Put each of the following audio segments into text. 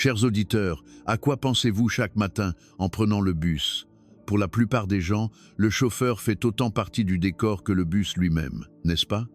Chers auditeurs, à quoi pensez-vous chaque matin en prenant le bus? Pour la plupart des gens, le chauffeur fait autant partie du décor que le bus lui-même, n'est-ce pas?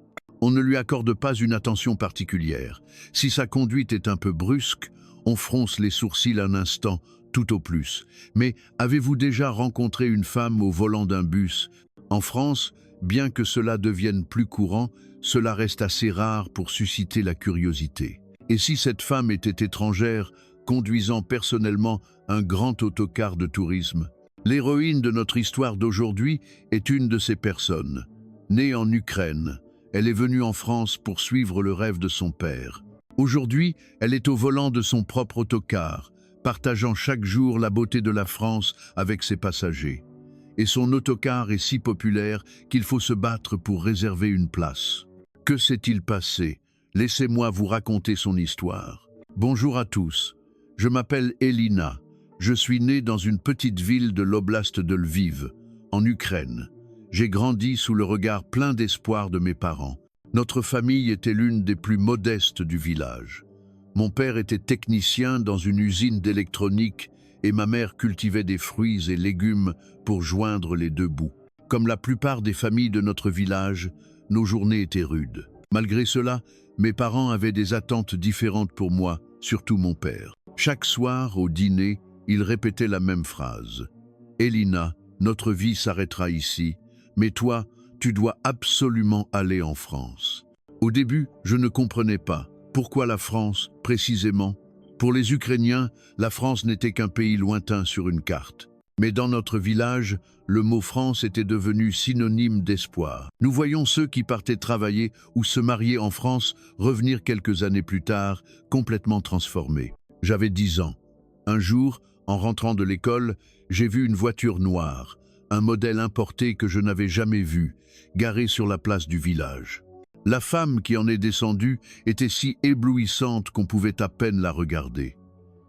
On ne lui accorde pas une attention particulière. Si sa conduite est un peu brusque, on fronce les sourcils un instant, tout au plus. Mais avez-vous déjà rencontré une femme au volant d'un bus? En France, bien que cela devienne plus courant, cela reste assez rare pour susciter la curiosité. Et si cette femme était étrangère, conduisant personnellement un grand autocar de tourisme? L'héroïne de notre histoire d'aujourd'hui est une de ces personnes. Née en Ukraine, elle est venue en France pour suivre le rêve de son père. Aujourd'hui, elle est au volant de son propre autocar, partageant chaque jour la beauté de la France avec ses passagers. Et son autocar est si populaire qu'il faut se battre pour réserver une place. Que s'est-il passé? Laissez-moi vous raconter son histoire. Bonjour à tous, je m'appelle Elina. Je suis née dans une petite ville de l'oblast de Lviv, en Ukraine. J'ai grandi sous le regard plein d'espoir de mes parents. Notre famille était l'une des plus modestes du village. Mon père était technicien dans une usine d'électronique et ma mère cultivait des fruits et légumes pour joindre les deux bouts. Comme la plupart des familles de notre village, nos journées étaient rudes. Malgré cela, mes parents avaient des attentes différentes pour moi, surtout mon père. Chaque soir, au dîner, il répétait la même phrase. « Elina, notre vie s'arrêtera ici, mais toi, tu dois absolument aller en France. » Au début, je ne comprenais pas. Pourquoi la France, précisément? Pour les Ukrainiens, la France n'était qu'un pays lointain sur une carte. Mais dans notre village, le mot France était devenu synonyme d'espoir. Nous voyons ceux qui partaient travailler ou se marier en France revenir quelques années plus tard, complètement transformés. J'avais 10 ans. Un jour, en rentrant de l'école, j'ai vu une voiture noire, un modèle importé que je n'avais jamais vu, garé sur la place du village. La femme qui en est descendue était si éblouissante qu'on pouvait à peine la regarder.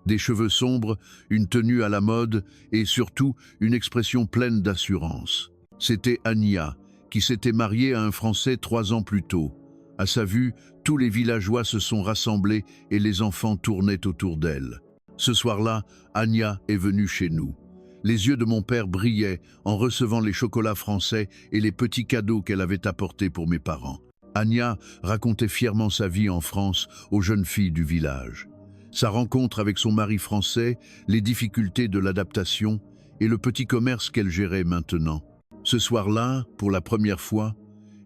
Des cheveux sombres, une tenue à la mode et surtout une expression pleine d'assurance. C'était Ania, qui s'était mariée à un Français 3 ans plus tôt. À sa vue, tous les villageois se sont rassemblés et les enfants tournaient autour d'elle. Ce soir-là, Ania est venue chez nous. Les yeux de mon père brillaient en recevant les chocolats français et les petits cadeaux qu'elle avait apportés pour mes parents. Ania racontait fièrement sa vie en France aux jeunes filles du village. Sa rencontre avec son mari français, les difficultés de l'adaptation et le petit commerce qu'elle gérait maintenant. Ce soir-là, pour la première fois,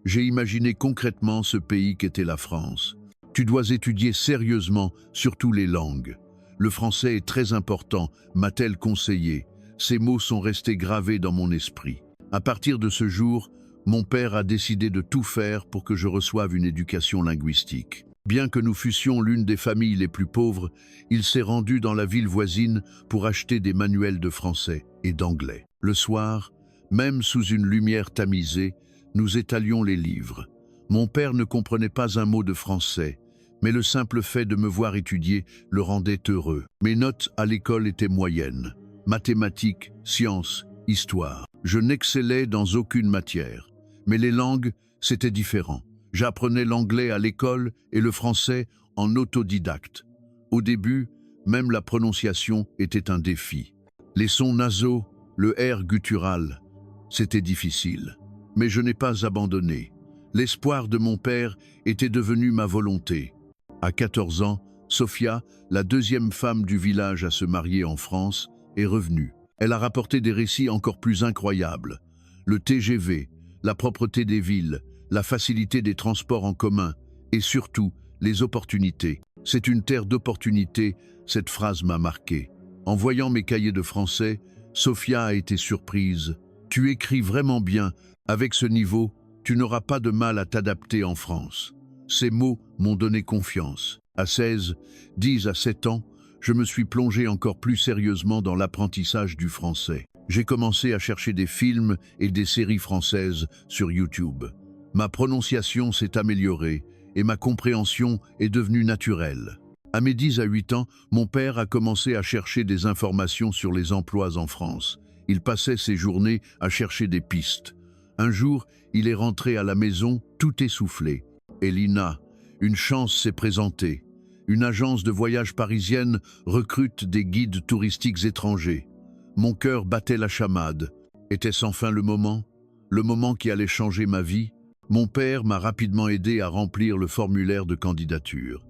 j'ai imaginé concrètement ce pays qu'était la France. Tu dois étudier sérieusement, surtout les langues. Le français est très important, m'a-t-elle conseillé. Ces mots sont restés gravés dans mon esprit. À partir de ce jour, mon père a décidé de tout faire pour que je reçoive une éducation linguistique. Bien que nous fussions l'une des familles les plus pauvres, il s'est rendu dans la ville voisine pour acheter des manuels de français et d'anglais. Le soir, même sous une lumière tamisée, nous étalions les livres. Mon père ne comprenait pas un mot de français, mais le simple fait de me voir étudier le rendait heureux. Mes notes à l'école étaient moyennes. Mathématiques, sciences, histoire. Je n'excellais dans aucune matière. Mais les langues, c'était différent. J'apprenais l'anglais à l'école et le français en autodidacte. Au début, même la prononciation était un défi. Les sons nasaux, le R guttural, c'était difficile. Mais je n'ai pas abandonné. L'espoir de mon père était devenu ma volonté. À 14 ans, Sofia, la deuxième femme du village à se marier en France, est revenue. Elle a rapporté des récits encore plus incroyables. Le TGV, la propreté des villes, la facilité des transports en commun et surtout les opportunités. C'est une terre d'opportunités, cette phrase m'a marqué. En voyant mes cahiers de français, Sofia a été surprise. « Tu écris vraiment bien. Avec ce niveau, tu n'auras pas de mal à t'adapter en France. » Ces mots m'ont donné confiance. À 16, 10 à 7 ans, je me suis plongé encore plus sérieusement dans l'apprentissage du français. J'ai commencé à chercher des films et des séries françaises sur YouTube. Ma prononciation s'est améliorée et ma compréhension est devenue naturelle. À mes 10 à 8 ans, mon père a commencé à chercher des informations sur les emplois en France. Il passait ses journées à chercher des pistes. Un jour, il est rentré à la maison tout essoufflé. « Elina, une chance s'est présentée. Une agence de voyage parisienne recrute des guides touristiques étrangers. Mon cœur battait la chamade. Était-ce enfin le moment? Le moment qui allait changer ma vie? Mon père m'a rapidement aidé à remplir le formulaire de candidature.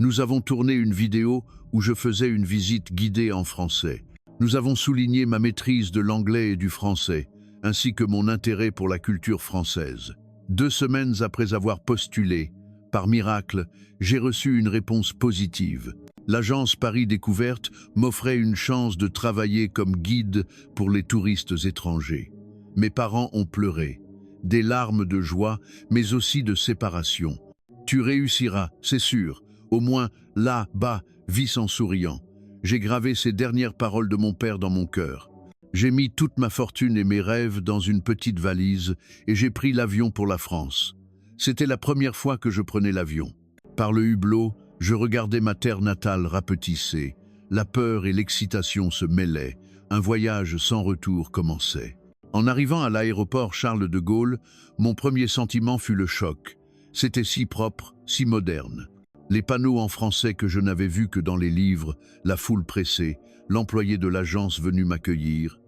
Nous avons tourné une vidéo où je faisais une visite guidée en français. Nous avons souligné ma maîtrise de l'anglais et du français, ainsi que mon intérêt pour la culture française. 2 semaines après avoir postulé, par miracle, j'ai reçu une réponse positive. L'agence Paris Découverte m'offrait une chance de travailler comme guide pour les touristes étrangers. Mes parents ont pleuré, des larmes de joie, mais aussi de séparation. Tu réussiras, c'est sûr, au moins là-bas, vis en souriant. J'ai gravé ces dernières paroles de mon père dans mon cœur. J'ai mis toute ma fortune et mes rêves dans une petite valise et j'ai pris l'avion pour la France. C'était la première fois que je prenais l'avion. Par le hublot, je regardais ma terre natale rapetisser. La peur et l'excitation se mêlaient. Un voyage sans retour commençait. En arrivant à l'aéroport Charles de Gaulle, mon premier sentiment fut le choc. C'était si propre, si moderne. Les panneaux en français que je n'avais vus que dans les livres, la foule pressée, l'employé de l'agence venu m'accueillir,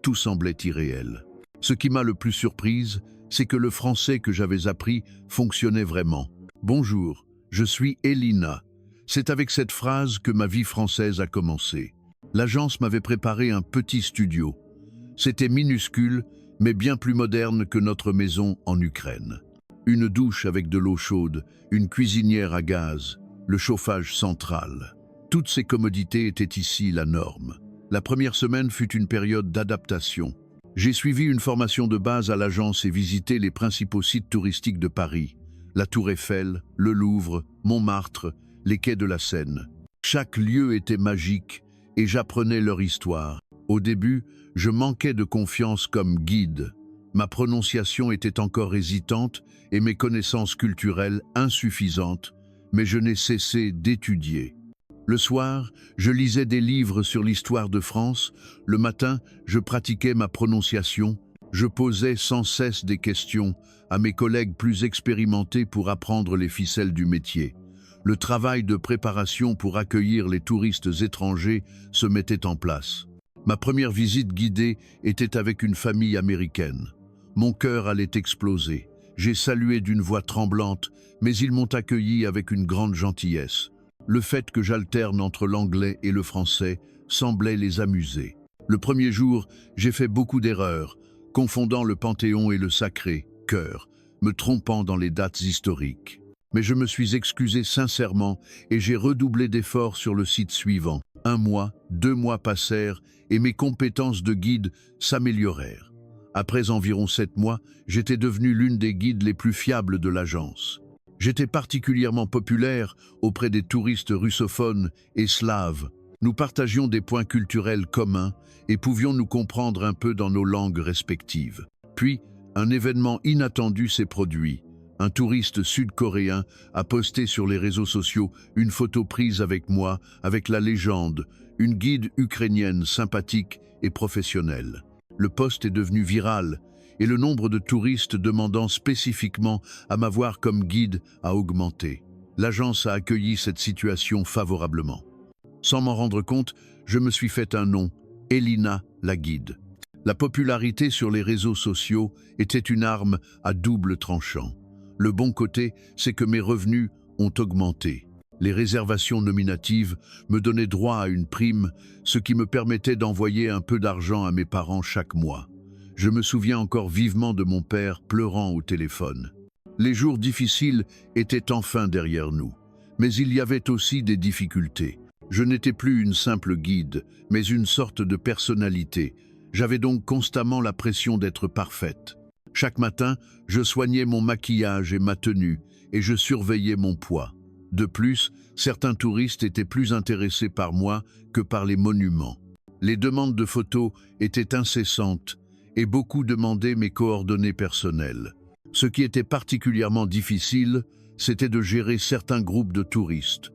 tout semblait irréel. Ce qui m'a le plus surprise, c'est que le français que j'avais appris fonctionnait vraiment. « Bonjour, je suis Elina ». C'est avec cette phrase que ma vie française a commencé. L'agence m'avait préparé un petit studio. C'était minuscule, mais bien plus moderne que notre maison en Ukraine. Une douche avec de l'eau chaude, une cuisinière à gaz, le chauffage central. Toutes ces commodités étaient ici la norme. La première semaine fut une période d'adaptation. J'ai suivi une formation de base à l'agence et visité les principaux sites touristiques de Paris. La Tour Eiffel, le Louvre, Montmartre, les quais de la Seine. Chaque lieu était magique et j'apprenais leur histoire. Au début, je manquais de confiance comme guide. Ma prononciation était encore hésitante et mes connaissances culturelles insuffisantes, mais je n'ai cessé d'étudier. Le soir, je lisais des livres sur l'histoire de France. Le matin, je pratiquais ma prononciation. Je posais sans cesse des questions à mes collègues plus expérimentés pour apprendre les ficelles du métier. Le travail de préparation pour accueillir les touristes étrangers se mettait en place. Ma première visite guidée était avec une famille américaine. Mon cœur allait exploser. J'ai salué d'une voix tremblante, mais ils m'ont accueilli avec une grande gentillesse. Le fait que j'alterne entre l'anglais et le français semblait les amuser. Le premier jour, j'ai fait beaucoup d'erreurs, confondant le Panthéon et le Sacré-Cœur, me trompant dans les dates historiques. Mais je me suis excusé sincèrement et j'ai redoublé d'efforts sur le site suivant. 1 mois, 2 mois passèrent et mes compétences de guide s'améliorèrent. Après environ 7 mois, j'étais devenu l'une des guides les plus fiables de l'agence. J'étais particulièrement populaire auprès des touristes russophones et slaves. Nous partagions des points culturels communs et pouvions nous comprendre un peu dans nos langues respectives. Puis, un événement inattendu s'est produit. Un touriste sud-coréen a posté sur les réseaux sociaux une photo prise avec moi, avec la légende, une guide ukrainienne sympathique et professionnelle. Le post est devenu viral et le nombre de touristes demandant spécifiquement à m'avoir comme guide a augmenté. L'agence a accueilli cette situation favorablement. Sans m'en rendre compte, je me suis fait un nom, Elina la guide. La popularité sur les réseaux sociaux était une arme à double tranchant. Le bon côté, c'est que mes revenus ont augmenté. Les réservations nominatives me donnaient droit à une prime, ce qui me permettait d'envoyer un peu d'argent à mes parents chaque mois. Je me souviens encore vivement de mon père pleurant au téléphone. Les jours difficiles étaient enfin derrière nous, mais il y avait aussi des difficultés. Je n'étais plus une simple guide, mais une sorte de personnalité. J'avais donc constamment la pression d'être parfaite. Chaque matin, je soignais mon maquillage et ma tenue, et je surveillais mon poids. De plus, certains touristes étaient plus intéressés par moi que par les monuments. Les demandes de photos étaient incessantes, et beaucoup demandaient mes coordonnées personnelles. Ce qui était particulièrement difficile, c'était de gérer certains groupes de touristes.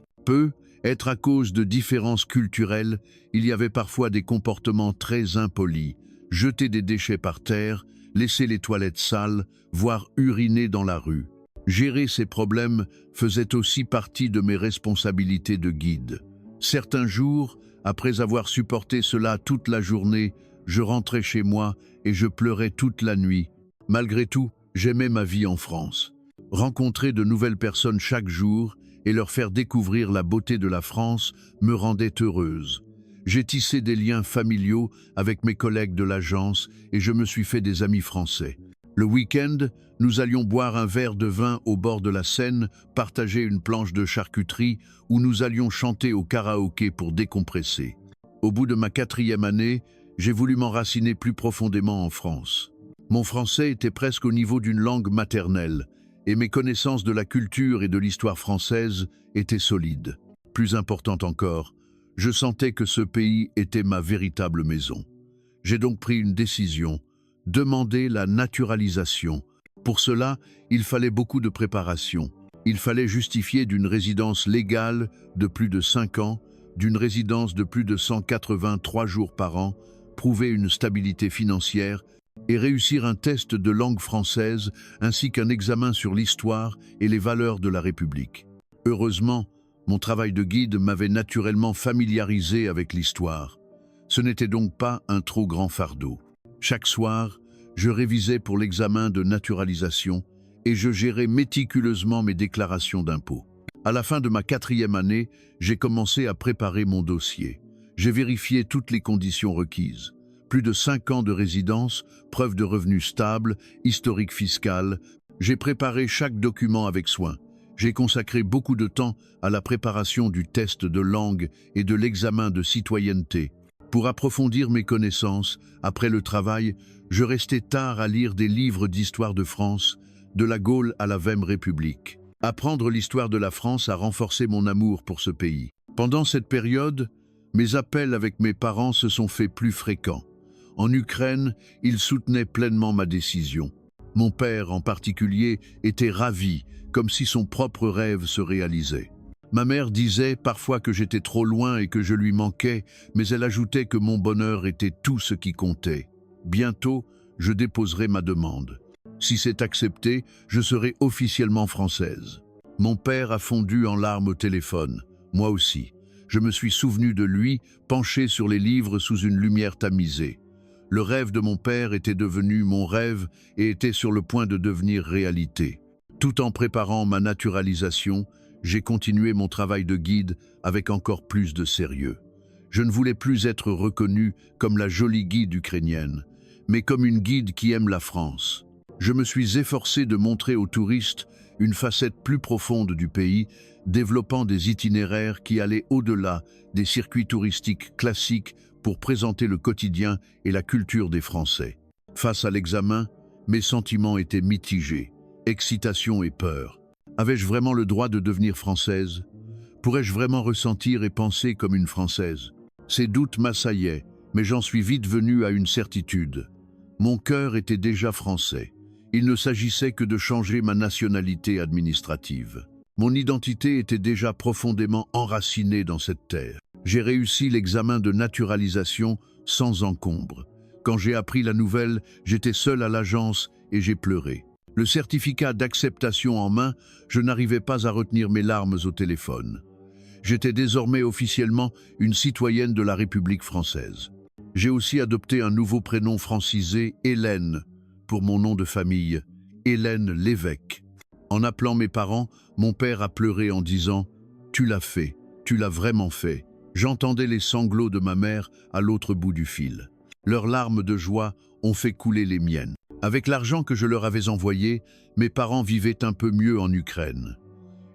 Être à cause de différences culturelles, il y avait parfois des comportements très impolis, jeter des déchets par terre, laisser les toilettes sales, voire uriner dans la rue. Gérer ces problèmes faisait aussi partie de mes responsabilités de guide. Certains jours, après avoir supporté cela toute la journée, je rentrais chez moi et je pleurais toute la nuit. Malgré tout, j'aimais ma vie en France. Rencontrer de nouvelles personnes chaque jour et leur faire découvrir la beauté de la France me rendait heureuse. J'ai tissé des liens familiaux avec mes collègues de l'agence et je me suis fait des amis français. Le week-end, nous allions boire un verre de vin au bord de la Seine, partager une planche de charcuterie ou nous allions chanter au karaoké pour décompresser. Au bout de ma 4e année, j'ai voulu m'enraciner plus profondément en France. Mon français était presque au niveau d'une langue maternelle et mes connaissances de la culture et de l'histoire française étaient solides. Plus important encore, je sentais que ce pays était ma véritable maison. J'ai donc pris une décision, demander la naturalisation. Pour cela, il fallait beaucoup de préparation. Il fallait justifier d'une résidence légale de plus de 5 ans, d'une résidence de plus de 183 jours par an, prouver une stabilité financière et réussir un test de langue française ainsi qu'un examen sur l'histoire et les valeurs de la République. Heureusement, mon travail de guide m'avait naturellement familiarisé avec l'histoire. Ce n'était donc pas un trop grand fardeau. Chaque soir, je révisais pour l'examen de naturalisation et je gérais méticuleusement mes déclarations d'impôts. À la fin de ma 4e année, j'ai commencé à préparer mon dossier. J'ai vérifié toutes les conditions requises. Plus de 5 ans de résidence, preuve de revenus stables, historique fiscal. J'ai préparé chaque document avec soin. J'ai consacré beaucoup de temps à la préparation du test de langue et de l'examen de citoyenneté. Pour approfondir mes connaissances, après le travail, je restais tard à lire des livres d'histoire de France, de la Gaule à la Weimar République. Apprendre l'histoire de la France a renforcé mon amour pour ce pays. Pendant cette période, mes appels avec mes parents se sont faits plus fréquents. En Ukraine, ils soutenaient pleinement ma décision. Mon père, en particulier, était ravi, comme si son propre rêve se réalisait. Ma mère disait parfois que j'étais trop loin et que je lui manquais, mais elle ajoutait que mon bonheur était tout ce qui comptait. Bientôt, je déposerai ma demande. Si c'est accepté, je serai officiellement française. Mon père a fondu en larmes au téléphone, moi aussi. Je me suis souvenu de lui, penché sur les livres sous une lumière tamisée. Le rêve de mon père était devenu mon rêve et était sur le point de devenir réalité. Tout en préparant ma naturalisation, j'ai continué mon travail de guide avec encore plus de sérieux. Je ne voulais plus être reconnue comme la jolie guide ukrainienne, mais comme une guide qui aime la France. Je me suis efforcé de montrer aux touristes une facette plus profonde du pays, développant des itinéraires qui allaient au-delà des circuits touristiques classiques pour présenter le quotidien et la culture des Français. Face à l'examen, mes sentiments étaient mitigés, excitation et peur. Avais-je vraiment le droit de devenir française? Pourrais-je vraiment ressentir et penser comme une Française? Ces doutes m'assaillaient, mais j'en suis vite venu à une certitude. Mon cœur était déjà français. Il ne s'agissait que de changer ma nationalité administrative. Mon identité était déjà profondément enracinée dans cette terre. J'ai réussi l'examen de naturalisation sans encombre. Quand j'ai appris la nouvelle, j'étais seul à l'agence et j'ai pleuré. Le certificat d'acceptation en main, je n'arrivais pas à retenir mes larmes au téléphone. J'étais désormais officiellement une citoyenne de la République française. J'ai aussi adopté un nouveau prénom francisé, Hélène, pour mon nom de famille, Hélène Lévesque. En appelant mes parents, mon père a pleuré en disant « Tu l'as fait, tu l'as vraiment fait ». J'entendais les sanglots de ma mère à l'autre bout du fil. Leurs larmes de joie ont fait couler les miennes. Avec l'argent que je leur avais envoyé, mes parents vivaient un peu mieux en Ukraine.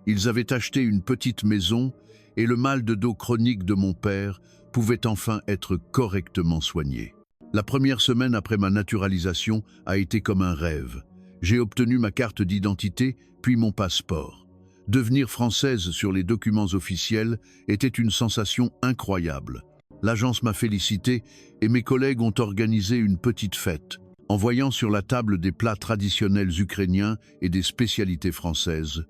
Ils avaient acheté une petite maison et le mal de dos chronique de mon père pouvait enfin être correctement soigné. La première semaine après ma naturalisation a été comme un rêve. J'ai obtenu ma carte d'identité, puis mon passeport. Devenir française sur les documents officiels était une sensation incroyable. L'agence m'a félicité et mes collègues ont organisé une petite fête. En voyant sur la table des plats traditionnels ukrainiens et des spécialités françaises,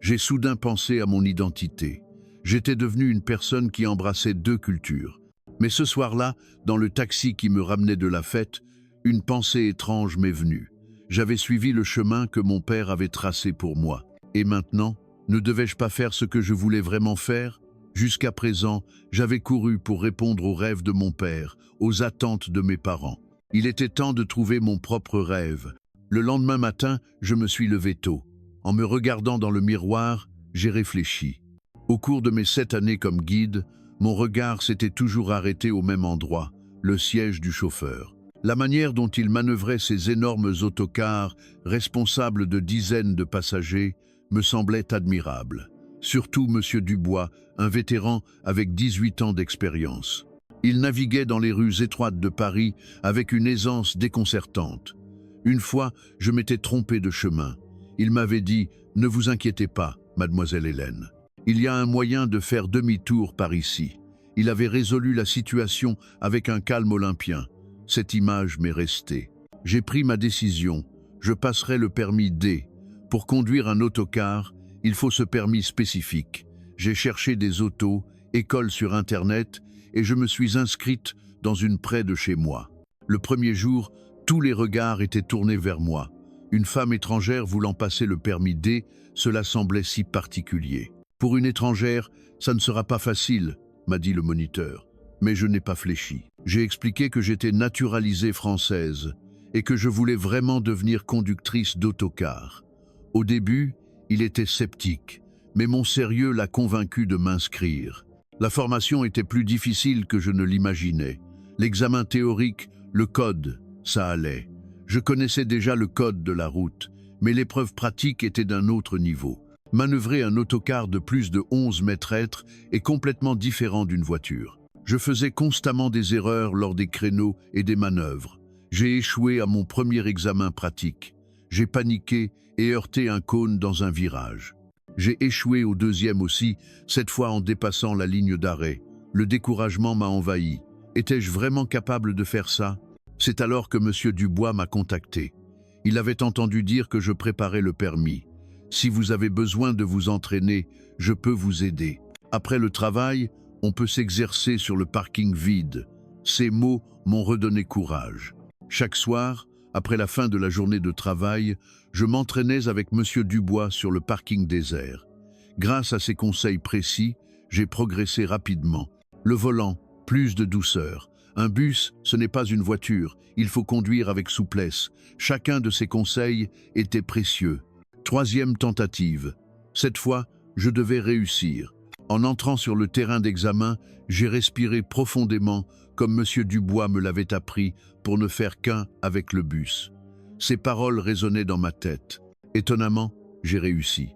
j'ai soudain pensé à mon identité. J'étais devenu une personne qui embrassait 2 cultures. Mais ce soir-là, dans le taxi qui me ramenait de la fête, une pensée étrange m'est venue. J'avais suivi le chemin que mon père avait tracé pour moi. Et maintenant, ne devais-je pas faire ce que je voulais vraiment faire? Jusqu'à présent, j'avais couru pour répondre aux rêves de mon père, aux attentes de mes parents. Il était temps de trouver mon propre rêve. Le lendemain matin, je me suis levé tôt. En me regardant dans le miroir, j'ai réfléchi. Au cours de mes 7 années comme guide, mon regard s'était toujours arrêté au même endroit, le siège du chauffeur. La manière dont il manœuvrait ces énormes autocars, responsables de dizaines de passagers, me semblait admirable. Surtout M. Dubois, un vétéran avec 18 ans d'expérience. Il naviguait dans les rues étroites de Paris avec une aisance déconcertante. Une fois, je m'étais trompé de chemin. Il m'avait dit « Ne vous inquiétez pas, mademoiselle Hélène. Il y a un moyen de faire demi-tour par ici. » Il avait résolu la situation avec un calme olympien. Cette image m'est restée. J'ai pris ma décision. Je passerai le permis D. Pour conduire un autocar, il faut ce permis spécifique. J'ai cherché des autos, écoles sur Internet, et je me suis inscrite dans une près de chez moi. Le premier jour, tous les regards étaient tournés vers moi. Une femme étrangère voulant passer le permis D, cela semblait si particulier. Pour une étrangère, ça ne sera pas facile, m'a dit le moniteur. Mais je n'ai pas fléchi. J'ai expliqué que j'étais naturalisée française et que je voulais vraiment devenir conductrice d'autocar. Au début, il était sceptique, mais mon sérieux l'a convaincu de m'inscrire. La formation était plus difficile que je ne l'imaginais. L'examen théorique, le code, ça allait. Je connaissais déjà le code de la route, mais l'épreuve pratique était d'un autre niveau. Manœuvrer un autocar de plus de 11 mètres est complètement différent d'une voiture. Je faisais constamment des erreurs lors des créneaux et des manœuvres. J'ai échoué à mon premier examen pratique. J'ai paniqué et heurté un cône dans un virage. J'ai échoué au deuxième aussi, cette fois en dépassant la ligne d'arrêt. Le découragement m'a envahi. Étais-je vraiment capable de faire ça? C'est alors que M. Dubois m'a contacté. Il avait entendu dire que je préparais le permis. Si vous avez besoin de vous entraîner, je peux vous aider. Après le travail, on peut s'exercer sur le parking vide. Ces mots m'ont redonné courage. Chaque soir, après la fin de la journée de travail, je m'entraînais avec M. Dubois sur le parking désert. Grâce à ses conseils précis, j'ai progressé rapidement. Le volant, plus de douceur. Un bus, ce n'est pas une voiture, il faut conduire avec souplesse. Chacun de ces conseils était précieux. Troisième tentative. Cette fois, je devais réussir. En entrant sur le terrain d'examen, j'ai respiré profondément comme M. Dubois me l'avait appris pour ne faire qu'un avec le bus. Ces paroles résonnaient dans ma tête. Étonnamment, j'ai réussi.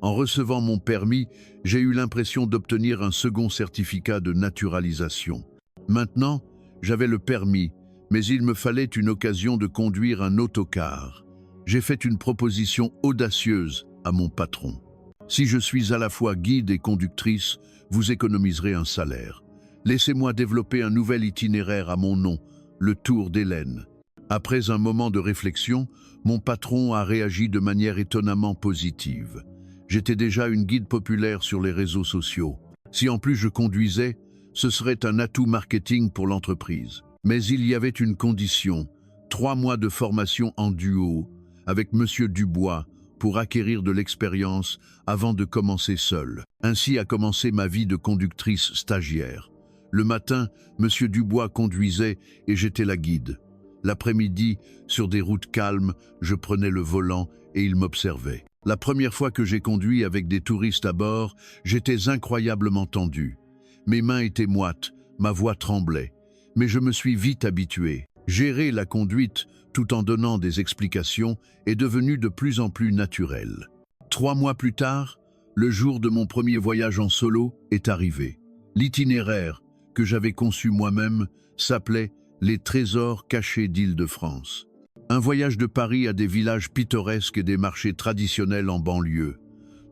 En recevant mon permis, j'ai eu l'impression d'obtenir un second certificat de naturalisation. Maintenant, j'avais le permis, mais il me fallait une occasion de conduire un autocar. J'ai fait une proposition audacieuse à mon patron. Si je suis à la fois guide et conductrice, vous économiserez un salaire. Laissez-moi développer un nouvel itinéraire à mon nom, le Tour d'Hélène. Après un moment de réflexion, mon patron a réagi de manière étonnamment positive. J'étais déjà une guide populaire sur les réseaux sociaux. Si en plus je conduisais, ce serait un atout marketing pour l'entreprise. Mais il y avait une condition, 3 mois de formation en duo avec M. Dubois pour acquérir de l'expérience avant de commencer seul. Ainsi a commencé ma vie de conductrice stagiaire. Le matin, M. Dubois conduisait et j'étais la guide. L'après-midi, sur des routes calmes, je prenais le volant et il m'observait. La première fois que j'ai conduit avec des touristes à bord, j'étais incroyablement tendu. Mes mains étaient moites, ma voix tremblait. Mais je me suis vite habitué. Gérer la conduite, tout en donnant des explications, est devenu de plus en plus naturel. 3 mois plus tard, le jour de mon premier voyage en solo est arrivé. L'itinéraire, que j'avais conçu moi-même, s'appelait « Les trésors cachés d'Île-de-France ». Un voyage de Paris à des villages pittoresques et des marchés traditionnels en banlieue.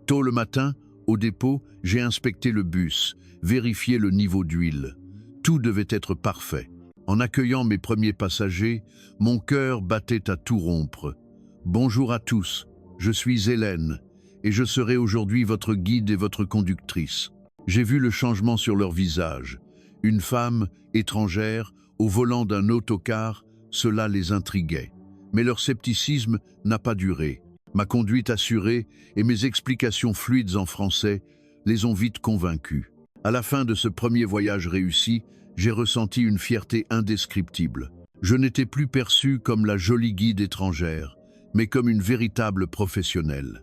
Tôt le matin, au dépôt, j'ai inspecté le bus, vérifié le niveau d'huile. Tout devait être parfait. En accueillant mes premiers passagers, mon cœur battait à tout rompre. Bonjour à tous, je suis Hélène, et je serai aujourd'hui votre guide et votre conductrice. J'ai vu le changement sur leur visage. Une femme, étrangère, au volant d'un autocar, cela les intriguait. Mais leur scepticisme n'a pas duré. Ma conduite assurée et mes explications fluides en français les ont vite convaincus. À la fin de ce premier voyage réussi, j'ai ressenti une fierté indescriptible. Je n'étais plus perçue comme la jolie guide étrangère, mais comme une véritable professionnelle.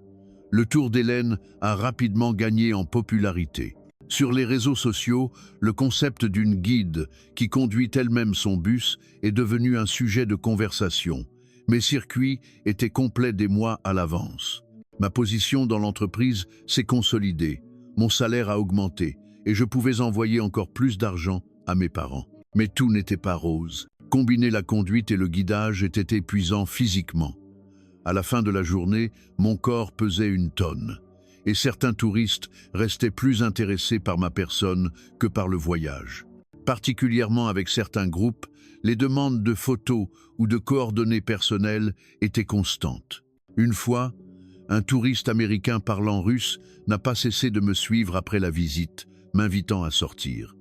Le Tour d'Hélène a rapidement gagné en popularité. Sur les réseaux sociaux, le concept d'une guide qui conduit elle-même son bus est devenu un sujet de conversation. Mes circuits étaient complets des mois à l'avance. Ma position dans l'entreprise s'est consolidée, mon salaire a augmenté et je pouvais envoyer encore plus d'argent à mes parents. Mais tout n'était pas rose. Combiner la conduite et le guidage était épuisant physiquement. À la fin de la journée, mon corps pesait une tonne. Et certains touristes restaient plus intéressés par ma personne que par le voyage. Particulièrement avec certains groupes, les demandes de photos ou de coordonnées personnelles étaient constantes. Une fois, un touriste américain parlant russe n'a pas cessé de me suivre après la visite, m'invitant à sortir.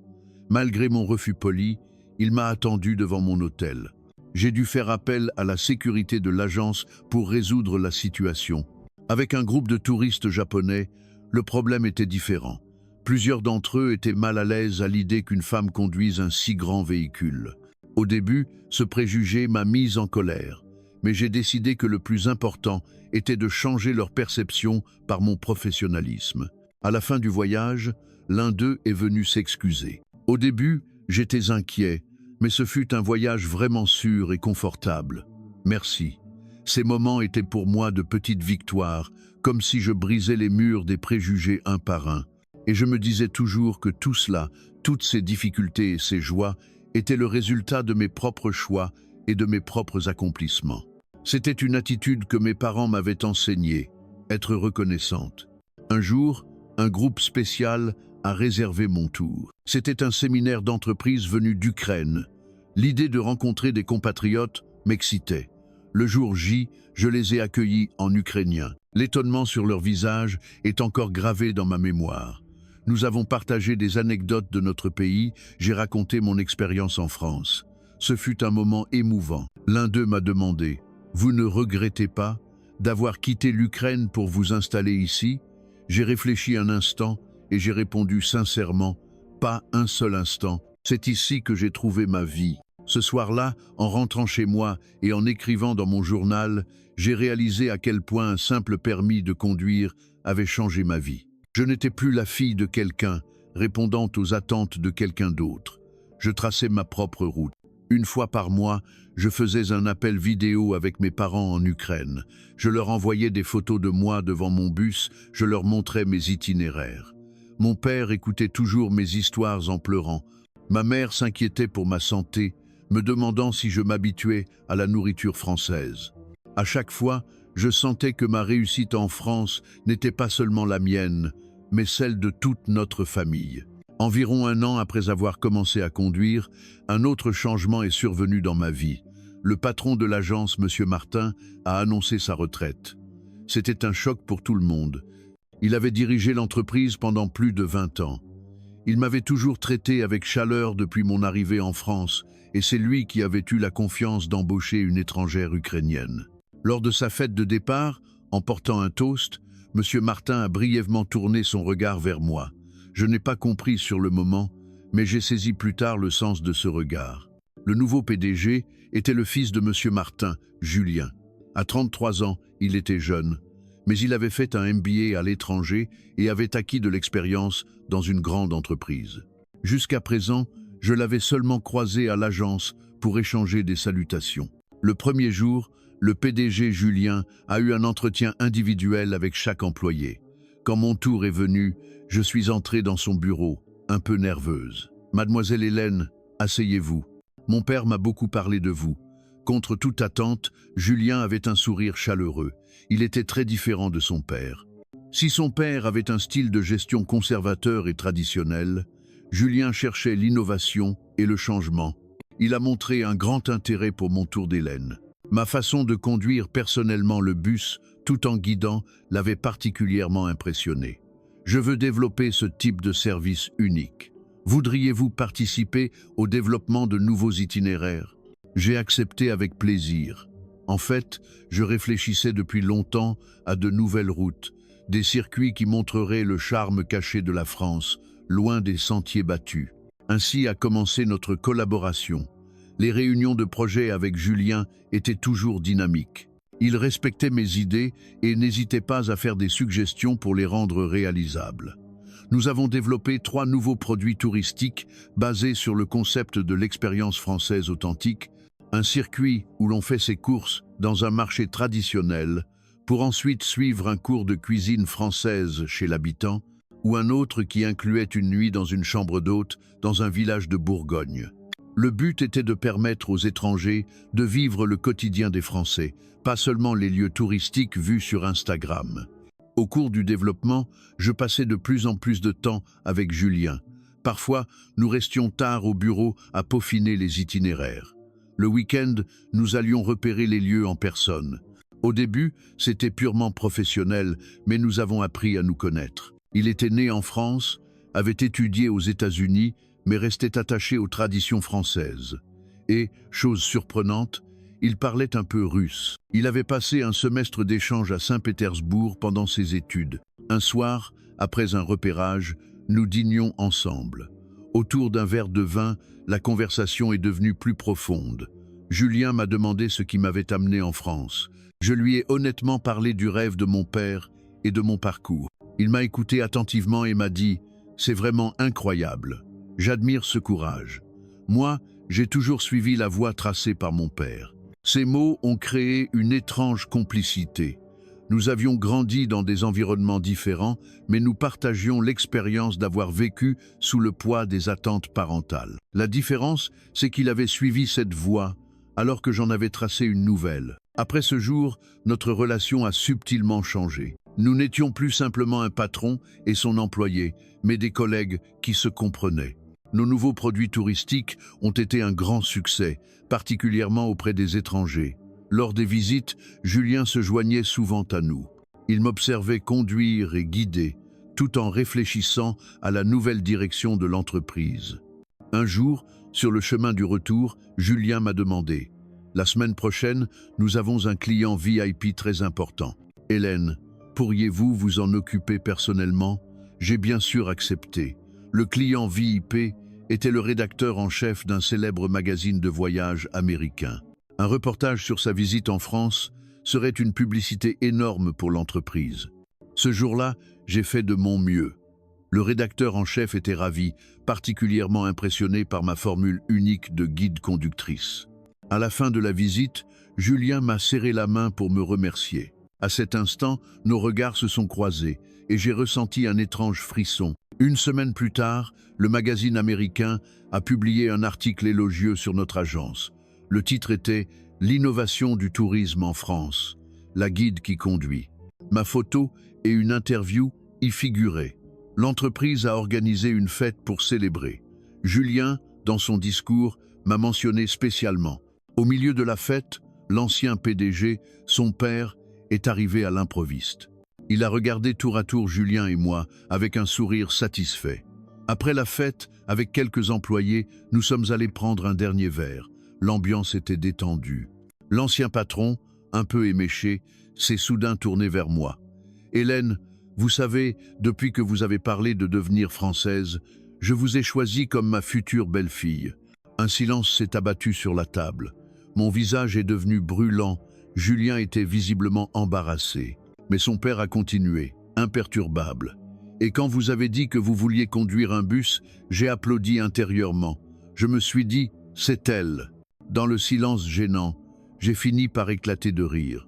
Malgré mon refus poli, il m'a attendu devant mon hôtel. J'ai dû faire appel à la sécurité de l'agence pour résoudre la situation. Avec un groupe de touristes japonais, le problème était différent. Plusieurs d'entre eux étaient mal à l'aise à l'idée qu'une femme conduise un si grand véhicule. Au début, ce préjugé m'a mise en colère, mais j'ai décidé que le plus important était de changer leur perception par mon professionnalisme. À la fin du voyage, l'un d'eux est venu s'excuser. Au début, j'étais inquiet, mais ce fut un voyage vraiment sûr et confortable. Merci. Ces moments étaient pour moi de petites victoires, comme si je brisais les murs des préjugés un par un. Et je me disais toujours que tout cela, toutes ces difficultés et ces joies, étaient le résultat de mes propres choix et de mes propres accomplissements. C'était une attitude que mes parents m'avaient enseignée, être reconnaissante. Un jour, un groupe spécial a réservé mon tour. C'était un séminaire d'entreprise venu d'Ukraine. L'idée de rencontrer des compatriotes m'excitait. Le jour J, je les ai accueillis en ukrainien. L'étonnement sur leur visage est encore gravé dans ma mémoire. Nous avons partagé des anecdotes de notre pays, j'ai raconté mon expérience en France. Ce fut un moment émouvant. L'un d'eux m'a demandé « Vous ne regrettez pas d'avoir quitté l'Ukraine pour vous installer ici ?» J'ai réfléchi un instant et j'ai répondu sincèrement « Pas un seul instant, c'est ici que j'ai trouvé ma vie. » Ce soir-là, en rentrant chez moi et en écrivant dans mon journal, j'ai réalisé à quel point un simple permis de conduire avait changé ma vie. Je n'étais plus la fille de quelqu'un, répondant aux attentes de quelqu'un d'autre. Je traçais ma propre route. Une fois par mois, je faisais un appel vidéo avec mes parents en Ukraine. Je leur envoyais des photos de moi devant mon bus, je leur montrais mes itinéraires. Mon père écoutait toujours mes histoires en pleurant. Ma mère s'inquiétait pour ma santé, me demandant si je m'habituais à la nourriture française. À chaque fois, je sentais que ma réussite en France n'était pas seulement la mienne, mais celle de toute notre famille. Environ un an après avoir commencé à conduire, un autre changement est survenu dans ma vie. Le patron de l'agence, M. Martin, a annoncé sa retraite. C'était un choc pour tout le monde. Il avait dirigé l'entreprise pendant plus de 20 ans. Il m'avait toujours traité avec chaleur depuis mon arrivée en France, et c'est lui qui avait eu la confiance d'embaucher une étrangère ukrainienne. Lors de sa fête de départ, en portant un toast, M. Martin a brièvement tourné son regard vers moi. Je n'ai pas compris sur le moment, mais j'ai saisi plus tard le sens de ce regard. Le nouveau PDG était le fils de M. Martin, Julien. À 33 ans, il était jeune, mais il avait fait un MBA à l'étranger et avait acquis de l'expérience dans une grande entreprise. Jusqu'à présent, je l'avais seulement croisé à l'agence pour échanger des salutations. Le premier jour, le PDG Julien a eu un entretien individuel avec chaque employé. Quand mon tour est venu, je suis entré dans son bureau, un peu nerveuse. « Mademoiselle Hélène, asseyez-vous. Mon père m'a beaucoup parlé de vous. » Contre toute attente, Julien avait un sourire chaleureux. Il était très différent de son père. Si son père avait un style de gestion conservateur et traditionnel, Julien cherchait l'innovation et le changement. Il a montré un grand intérêt pour mon Tour d'Hélène. Ma façon de conduire personnellement le bus, tout en guidant, l'avait particulièrement impressionné. Je veux développer ce type de service unique. Voudriez-vous participer au développement de nouveaux itinéraires? J'ai accepté avec plaisir. En fait, je réfléchissais depuis longtemps à de nouvelles routes, des circuits qui montreraient le charme caché de la France, loin des sentiers battus. Ainsi a commencé notre collaboration. Les réunions de projet avec Julien étaient toujours dynamiques. Il respectait mes idées et n'hésitait pas à faire des suggestions pour les rendre réalisables. Nous avons développé 3 nouveaux produits touristiques basés sur le concept de l'expérience française authentique, un circuit où l'on fait ses courses dans un marché traditionnel pour ensuite suivre un cours de cuisine française chez l'habitant, ou un autre qui incluait une nuit dans une chambre d'hôte dans un village de Bourgogne. Le but était de permettre aux étrangers de vivre le quotidien des Français, pas seulement les lieux touristiques vus sur Instagram. Au cours du développement, je passais de plus en plus de temps avec Julien. Parfois, nous restions tard au bureau à peaufiner les itinéraires. Le week-end, nous allions repérer les lieux en personne. Au début, c'était purement professionnel, mais nous avons appris à nous connaître. Il était né en France, avait étudié aux États-Unis, mais restait attaché aux traditions françaises. Et, chose surprenante, il parlait un peu russe. Il avait passé un semestre d'échange à Saint-Pétersbourg pendant ses études. Un soir, après un repérage, nous dînions ensemble. Autour d'un verre de vin, la conversation est devenue plus profonde. Julien m'a demandé ce qui m'avait amené en France. Je lui ai honnêtement parlé du rêve de mon père et de mon parcours. Il m'a écouté attentivement et m'a dit « C'est vraiment incroyable. J'admire ce courage. Moi, j'ai toujours suivi la voie tracée par mon père. » Ces mots ont créé une étrange complicité. Nous avions grandi dans des environnements différents, mais nous partagions l'expérience d'avoir vécu sous le poids des attentes parentales. La différence, c'est qu'il avait suivi cette voie, alors que j'en avais tracé une nouvelle. Après ce jour, notre relation a subtilement changé. Nous n'étions plus simplement un patron et son employé, mais des collègues qui se comprenaient. Nos nouveaux produits touristiques ont été un grand succès, particulièrement auprès des étrangers. Lors des visites, Julien se joignait souvent à nous. Il m'observait conduire et guider, tout en réfléchissant à la nouvelle direction de l'entreprise. Un jour, sur le chemin du retour, Julien m'a demandé « La semaine prochaine, nous avons un client VIP très important. Hélène, pourriez-vous vous en occuper personnellement ?» J'ai bien sûr accepté. Le client VIP était le rédacteur en chef d'un célèbre magazine de voyage américain. Un reportage sur sa visite en France serait une publicité énorme pour l'entreprise. Ce jour-là, j'ai fait de mon mieux. Le rédacteur en chef était ravi, particulièrement impressionné par ma formule unique de guide-conductrice. À la fin de la visite, Julien m'a serré la main pour me remercier. À cet instant, nos regards se sont croisés et j'ai ressenti un étrange frisson. Une semaine plus tard, le magazine américain a publié un article élogieux sur notre agence. Le titre était « L'innovation du tourisme en France, la guide qui conduit ». Ma photo et une interview y figuraient. L'entreprise a organisé une fête pour célébrer. Julien, dans son discours, m'a mentionné spécialement. Au milieu de la fête, l'ancien PDG, son père, est arrivé à l'improviste. Il a regardé tour à tour Julien et moi avec un sourire satisfait. Après la fête, avec quelques employés, nous sommes allés prendre un dernier verre. L'ambiance était détendue. L'ancien patron, un peu éméché, s'est soudain tourné vers moi. « Hélène, vous savez, depuis que vous avez parlé de devenir française, je vous ai choisie comme ma future belle-fille. » Un silence s'est abattu sur la table. Mon visage est devenu brûlant. Julien était visiblement embarrassé. Mais son père a continué, imperturbable. « Et quand vous avez dit que vous vouliez conduire un bus, j'ai applaudi intérieurement. Je me suis dit, c'est elle. » Dans le silence gênant, j'ai fini par éclater de rire.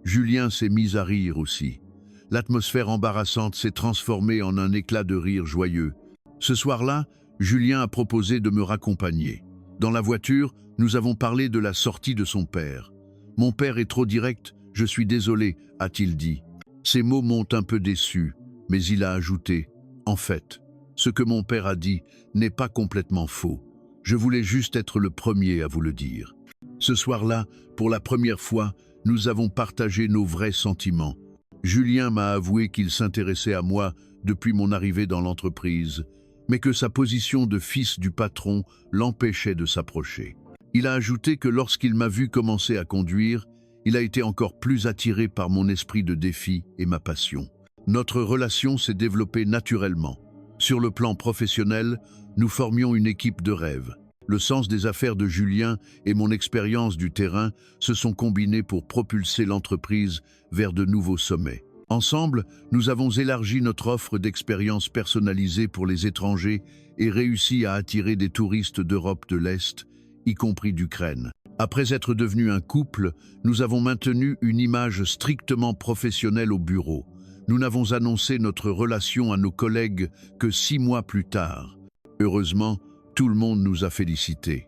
Julien s'est mis à rire aussi. L'atmosphère embarrassante s'est transformée en un éclat de rire joyeux. Ce soir-là, Julien a proposé de me raccompagner. Dans la voiture, nous avons parlé de la sortie de son père. « Mon père est trop direct, je suis désolé », a-t-il dit. Ces mots m'ont un peu déçu, mais il a ajouté « En fait, ce que mon père a dit n'est pas complètement faux. Je voulais juste être le premier à vous le dire. » Ce soir-là, pour la première fois, nous avons partagé nos vrais sentiments. Julien m'a avoué qu'il s'intéressait à moi depuis mon arrivée dans l'entreprise, mais que sa position de fils du patron l'empêchait de s'approcher. Il a ajouté que lorsqu'il m'a vu commencer à conduire, il a été encore plus attiré par mon esprit de défi et ma passion. Notre relation s'est développée naturellement. Sur le plan professionnel, nous formions une équipe de rêve. Le sens des affaires de Julien et mon expérience du terrain se sont combinés pour propulser l'entreprise vers de nouveaux sommets. Ensemble, nous avons élargi notre offre d'expériences personnalisées pour les étrangers et réussi à attirer des touristes d'Europe de l'Est, y compris d'Ukraine. Après être devenus un couple, nous avons maintenu une image strictement professionnelle au bureau. Nous n'avons annoncé notre relation à nos collègues que 6 mois plus tard. Heureusement, tout le monde nous a félicités.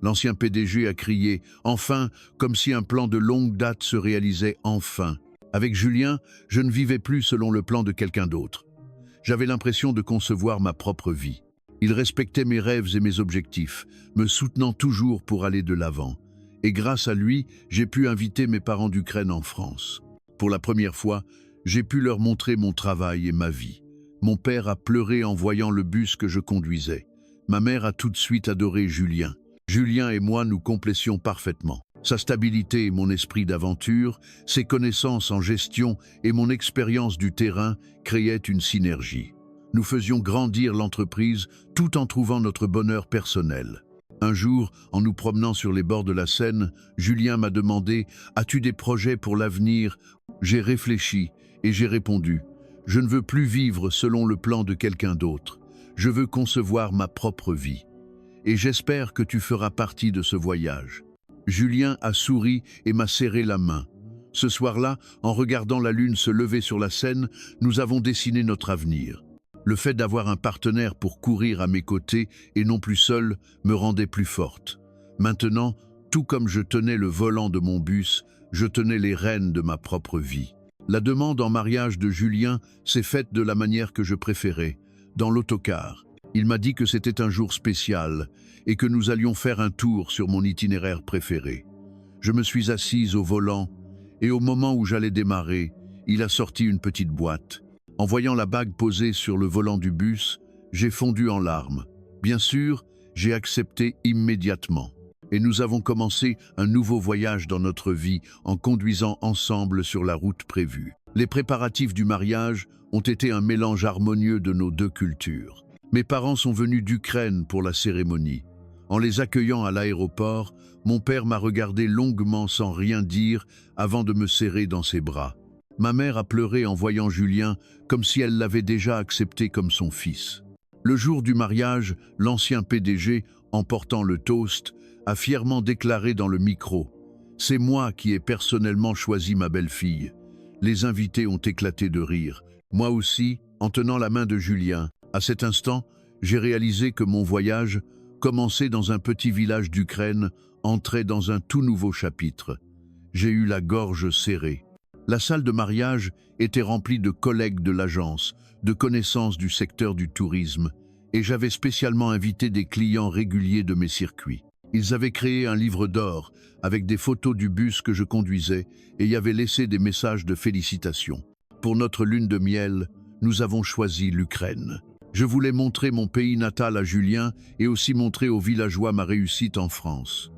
L'ancien PDG a crié « Enfin !» comme si un plan de longue date se réalisait enfin. Avec Julien, je ne vivais plus selon le plan de quelqu'un d'autre. J'avais l'impression de concevoir ma propre vie. Il respectait mes rêves et mes objectifs, me soutenant toujours pour aller de l'avant. Et grâce à lui, j'ai pu inviter mes parents d'Ukraine en France. Pour la première fois, j'ai pu leur montrer mon travail et ma vie. Mon père a pleuré en voyant le bus que je conduisais. Ma mère a tout de suite adoré Julien. Julien et moi nous complétions parfaitement. Sa stabilité et mon esprit d'aventure, ses connaissances en gestion et mon expérience du terrain créaient une synergie. Nous faisions grandir l'entreprise tout en trouvant notre bonheur personnel. Un jour, en nous promenant sur les bords de la Seine, Julien m'a demandé « As-tu des projets pour l'avenir ?» J'ai réfléchi et j'ai répondu « Je ne veux plus vivre selon le plan de quelqu'un d'autre. Je veux concevoir ma propre vie. Et j'espère que tu feras partie de ce voyage. » Julien a souri et m'a serré la main. Ce soir-là, en regardant la lune se lever sur la Seine, nous avons dessiné notre avenir. Le fait d'avoir un partenaire pour courir à mes côtés et non plus seul me rendait plus forte. Maintenant, tout comme je tenais le volant de mon bus, je tenais les rênes de ma propre vie. La demande en mariage de Julien s'est faite de la manière que je préférais, dans l'autocar. Il m'a dit que c'était un jour spécial et que nous allions faire un tour sur mon itinéraire préféré. Je me suis assise au volant et au moment où j'allais démarrer, il a sorti une petite boîte. En voyant la bague posée sur le volant du bus, j'ai fondu en larmes. Bien sûr, j'ai accepté immédiatement. Et nous avons commencé un nouveau voyage dans notre vie en conduisant ensemble sur la route prévue. Les préparatifs du mariage ont été un mélange harmonieux de nos deux cultures. Mes parents sont venus d'Ukraine pour la cérémonie. En les accueillant à l'aéroport, mon père m'a regardé longuement sans rien dire avant de me serrer dans ses bras. Ma mère a pleuré en voyant Julien comme si elle l'avait déjà accepté comme son fils. Le jour du mariage, l'ancien PDG, en portant le toast, a fièrement déclaré dans le micro « C'est moi qui ai personnellement choisi ma belle-fille ». Les invités ont éclaté de rire. Moi aussi, en tenant la main de Julien. À cet instant, j'ai réalisé que mon voyage, commencé dans un petit village d'Ukraine, entrait dans un tout nouveau chapitre. J'ai eu la gorge serrée. La salle de mariage était remplie de collègues de l'agence, de connaissances du secteur du tourisme, et j'avais spécialement invité des clients réguliers de mes circuits. Ils avaient créé un livre d'or avec des photos du bus que je conduisais et y avaient laissé des messages de félicitations. Pour notre lune de miel, nous avons choisi l'Ukraine. Je voulais montrer mon pays natal à Julien et aussi montrer aux villageois ma réussite en France.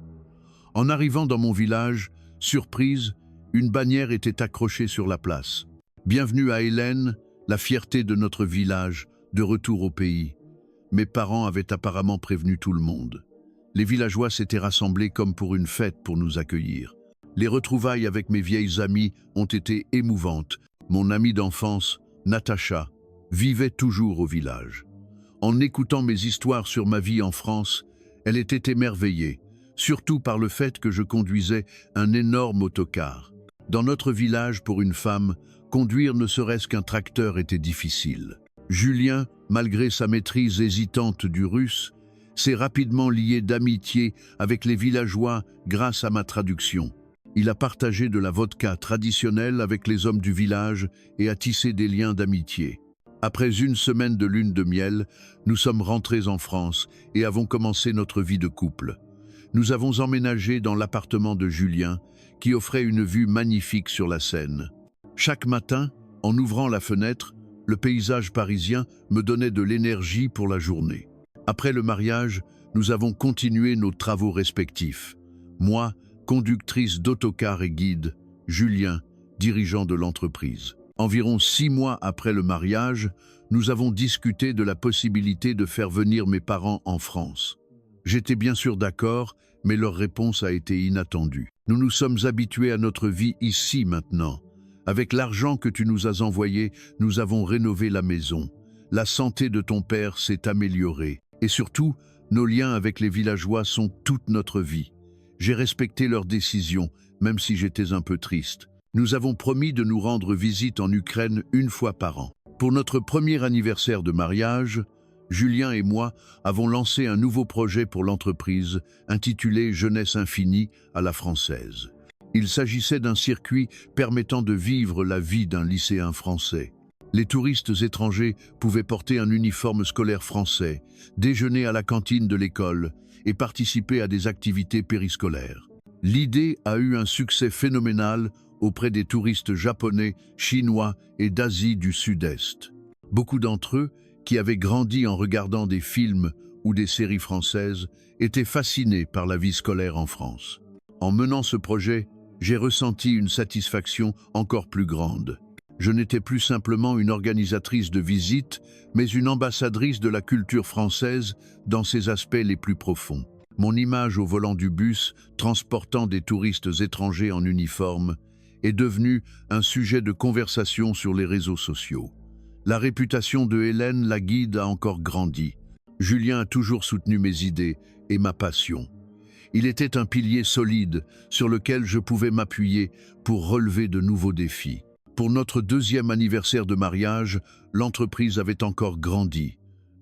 En arrivant dans mon village, surprise, une bannière était accrochée sur la place. Bienvenue à Hélène, la fierté de notre village, de retour au pays. Mes parents avaient apparemment prévenu tout le monde. Les villageois s'étaient rassemblés comme pour une fête pour nous accueillir. Les retrouvailles avec mes vieilles amies ont été émouvantes. Mon amie d'enfance, Natacha, vivait toujours au village. En écoutant mes histoires sur ma vie en France, elle était émerveillée, surtout par le fait que je conduisais un énorme autocar. Dans notre village, pour une femme, conduire ne serait-ce qu'un tracteur était difficile. Julien, malgré sa maîtrise hésitante du russe, s'est rapidement lié d'amitié avec les villageois grâce à ma traduction. Il a partagé de la vodka traditionnelle avec les hommes du village et a tissé des liens d'amitié. Après une semaine de lune de miel, nous sommes rentrés en France et avons commencé notre vie de couple. Nous avons emménagé dans l'appartement de Julien, qui offrait une vue magnifique sur la Seine. Chaque matin, en ouvrant la fenêtre, le paysage parisien me donnait de l'énergie pour la journée. Après le mariage, nous avons continué nos travaux respectifs. Moi, conductrice d'autocar et guide, Julien, dirigeant de l'entreprise. Environ 6 mois après le mariage, nous avons discuté de la possibilité de faire venir mes parents en France. J'étais bien sûr d'accord, mais leur réponse a été inattendue. Nous nous sommes habitués à notre vie ici maintenant. Avec l'argent que tu nous as envoyé, nous avons rénové la maison. La santé de ton père s'est améliorée. Et surtout, nos liens avec les villageois sont toute notre vie. J'ai respecté leurs décisions, même si j'étais un peu triste. Nous avons promis de nous rendre visite en Ukraine 1 fois par an. Pour notre premier anniversaire de mariage, Julien et moi avons lancé un nouveau projet pour l'entreprise, intitulé Jeunesse Infinie à la française. Il s'agissait d'un circuit permettant de vivre la vie d'un lycéen français. Les touristes étrangers pouvaient porter un uniforme scolaire français, déjeuner à la cantine de l'école et participer à des activités périscolaires. L'idée a eu un succès phénoménal auprès des touristes japonais, chinois et d'Asie du Sud-Est. Beaucoup d'entre eux, qui avaient grandi en regardant des films ou des séries françaises, étaient fascinés par la vie scolaire en France. En menant ce projet, j'ai ressenti une satisfaction encore plus grande. Je n'étais plus simplement une organisatrice de visites, mais une ambassadrice de la culture française dans ses aspects les plus profonds. Mon image au volant du bus, transportant des touristes étrangers en uniforme, est devenue un sujet de conversation sur les réseaux sociaux. La réputation de Hélène, la guide, a encore grandi. Julien a toujours soutenu mes idées et ma passion. Il était un pilier solide sur lequel je pouvais m'appuyer pour relever de nouveaux défis. Pour notre 2e anniversaire de mariage, l'entreprise avait encore grandi.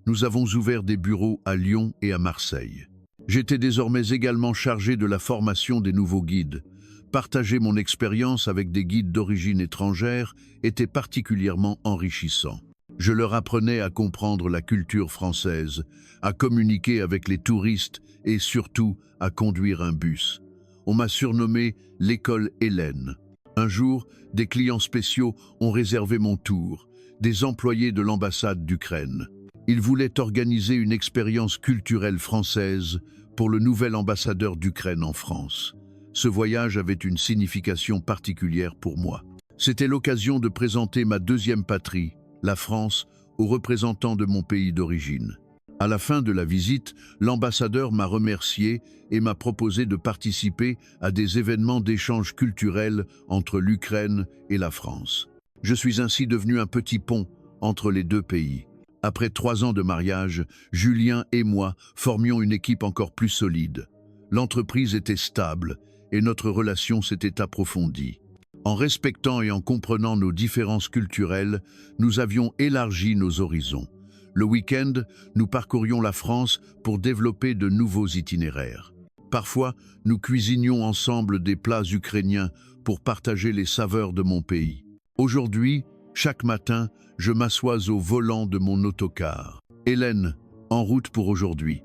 Nous avons ouvert des bureaux à Lyon et à Marseille. J'étais désormais également chargé de la formation des nouveaux guides. Partager mon expérience avec des guides d'origine étrangère était particulièrement enrichissant. Je leur apprenais à comprendre la culture française, à communiquer avec les touristes et surtout à conduire un bus. On m'a surnommé l'école Hélène. Un jour, des clients spéciaux ont réservé mon tour, des employés de l'ambassade d'Ukraine. Ils voulaient organiser une expérience culturelle française pour le nouvel ambassadeur d'Ukraine en France. Ce voyage avait une signification particulière pour moi. C'était l'occasion de présenter ma 2e patrie, la France, aux représentants de mon pays d'origine. À la fin de la visite, l'ambassadeur m'a remercié et m'a proposé de participer à des événements d'échange culturel entre l'Ukraine et la France. Je suis ainsi devenu un petit pont entre les 2 pays. Après 3 ans de mariage, Julien et moi formions une équipe encore plus solide. L'entreprise était stable et notre relation s'était approfondie. En respectant et en comprenant nos différences culturelles, nous avions élargi nos horizons. Le week-end, nous parcourions la France pour développer de nouveaux itinéraires. Parfois, nous cuisinions ensemble des plats ukrainiens pour partager les saveurs de mon pays. Aujourd'hui, chaque matin, je m'assois au volant de mon autocar. Hélène, en route pour aujourd'hui.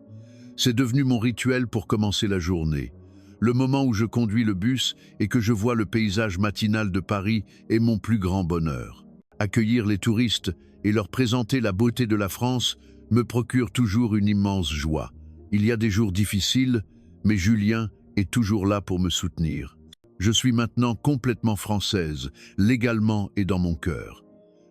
C'est devenu mon rituel pour commencer la journée. Le moment où je conduis le bus et que je vois le paysage matinal de Paris est mon plus grand bonheur. Accueillir les touristes et leur présenter la beauté de la France me procure toujours une immense joie. Il y a des jours difficiles, mais Julien est toujours là pour me soutenir. Je suis maintenant complètement française, légalement et dans mon cœur.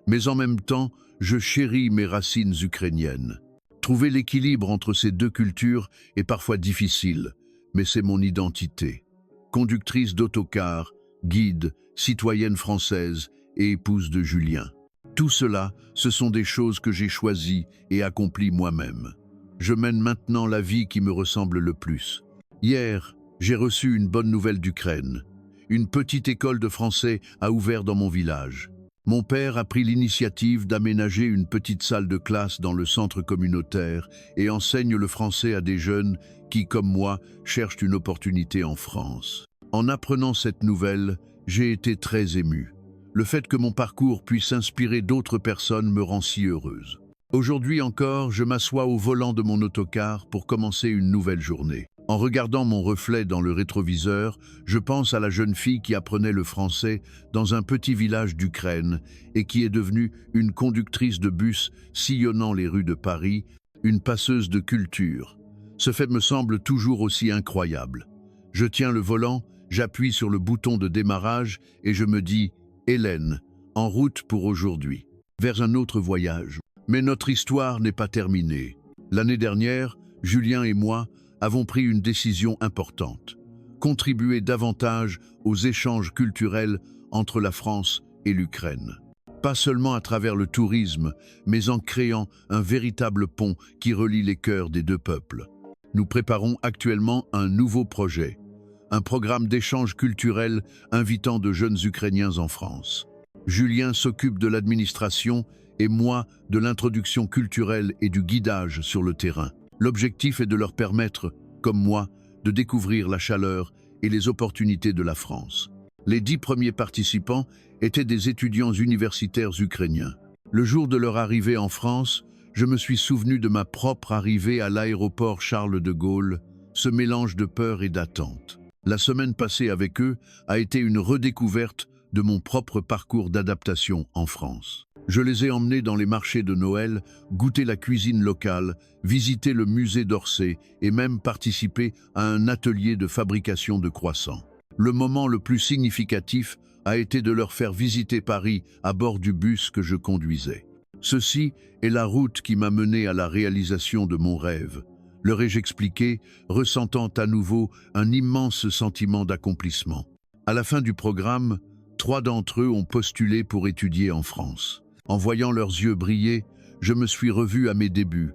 Mais en même temps, je chéris mes racines ukrainiennes. Trouver l'équilibre entre ces 2 cultures est parfois difficile, mais c'est mon identité. Conductrice d'autocar, guide, citoyenne française et épouse de Julien. Tout cela, ce sont des choses que j'ai choisies et accomplies moi-même. Je mène maintenant la vie qui me ressemble le plus. Hier, j'ai reçu une bonne nouvelle d'Ukraine. Une petite école de français a ouvert dans mon village. Mon père a pris l'initiative d'aménager une petite salle de classe dans le centre communautaire et enseigne le français à des jeunes qui, comme moi, cherchent une opportunité en France. En apprenant cette nouvelle, j'ai été très ému. Le fait que mon parcours puisse inspirer d'autres personnes me rend si heureuse. Aujourd'hui encore, je m'assois au volant de mon autocar pour commencer une nouvelle journée. En regardant mon reflet dans le rétroviseur, je pense à la jeune fille qui apprenait le français dans un petit village d'Ukraine et qui est devenue une conductrice de bus sillonnant les rues de Paris, une passeuse de culture. Ce fait me semble toujours aussi incroyable. Je tiens le volant J'appuie sur le bouton de démarrage et je me dis « Hélène, en route pour aujourd'hui, vers un autre voyage ». Mais notre histoire n'est pas terminée. L'année dernière, Julien et moi avons pris une décision importante. Contribuer davantage aux échanges culturels entre la France et l'Ukraine. Pas seulement à travers le tourisme, mais en créant un véritable pont qui relie les cœurs des deux peuples. Nous préparons actuellement un nouveau projet, un programme d'échange culturel invitant de jeunes Ukrainiens en France. Julien s'occupe de l'administration et moi de l'introduction culturelle et du guidage sur le terrain. L'objectif est de leur permettre, comme moi, de découvrir la chaleur et les opportunités de la France. Les 10 premiers participants étaient des étudiants universitaires ukrainiens. Le jour de leur arrivée en France, je me suis souvenu de ma propre arrivée à l'aéroport Charles de Gaulle, ce mélange de peur et d'attente. La semaine passée avec eux a été une redécouverte de mon propre parcours d'adaptation en France. Je les ai emmenés dans les marchés de Noël, goûter la cuisine locale, visiter le musée d'Orsay et même participer à un atelier de fabrication de croissants. Le moment le plus significatif a été de leur faire visiter Paris à bord du bus que je conduisais. Ceci est la route qui m'a mené à la réalisation de mon rêve. Leur ai-je expliqué, ressentant à nouveau un immense sentiment d'accomplissement. À la fin du programme, 3 d'entre eux ont postulé pour étudier en France. En voyant leurs yeux briller, je me suis revu à mes débuts.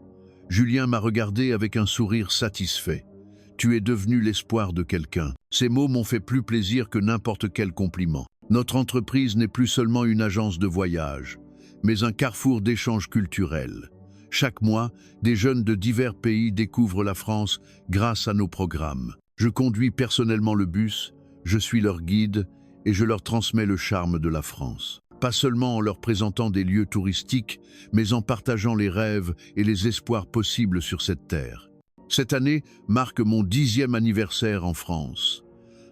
Julien m'a regardé avec un sourire satisfait. « Tu es devenu l'espoir de quelqu'un ». Ces mots m'ont fait plus plaisir que n'importe quel compliment. Notre entreprise n'est plus seulement une agence de voyage, mais un carrefour d'échanges culturels. Chaque mois, des jeunes de divers pays découvrent la France grâce à nos programmes. Je conduis personnellement le bus, je suis leur guide et je leur transmets le charme de la France. Pas seulement en leur présentant des lieux touristiques, mais en partageant les rêves et les espoirs possibles sur cette terre. Cette année marque mon 10e anniversaire en France.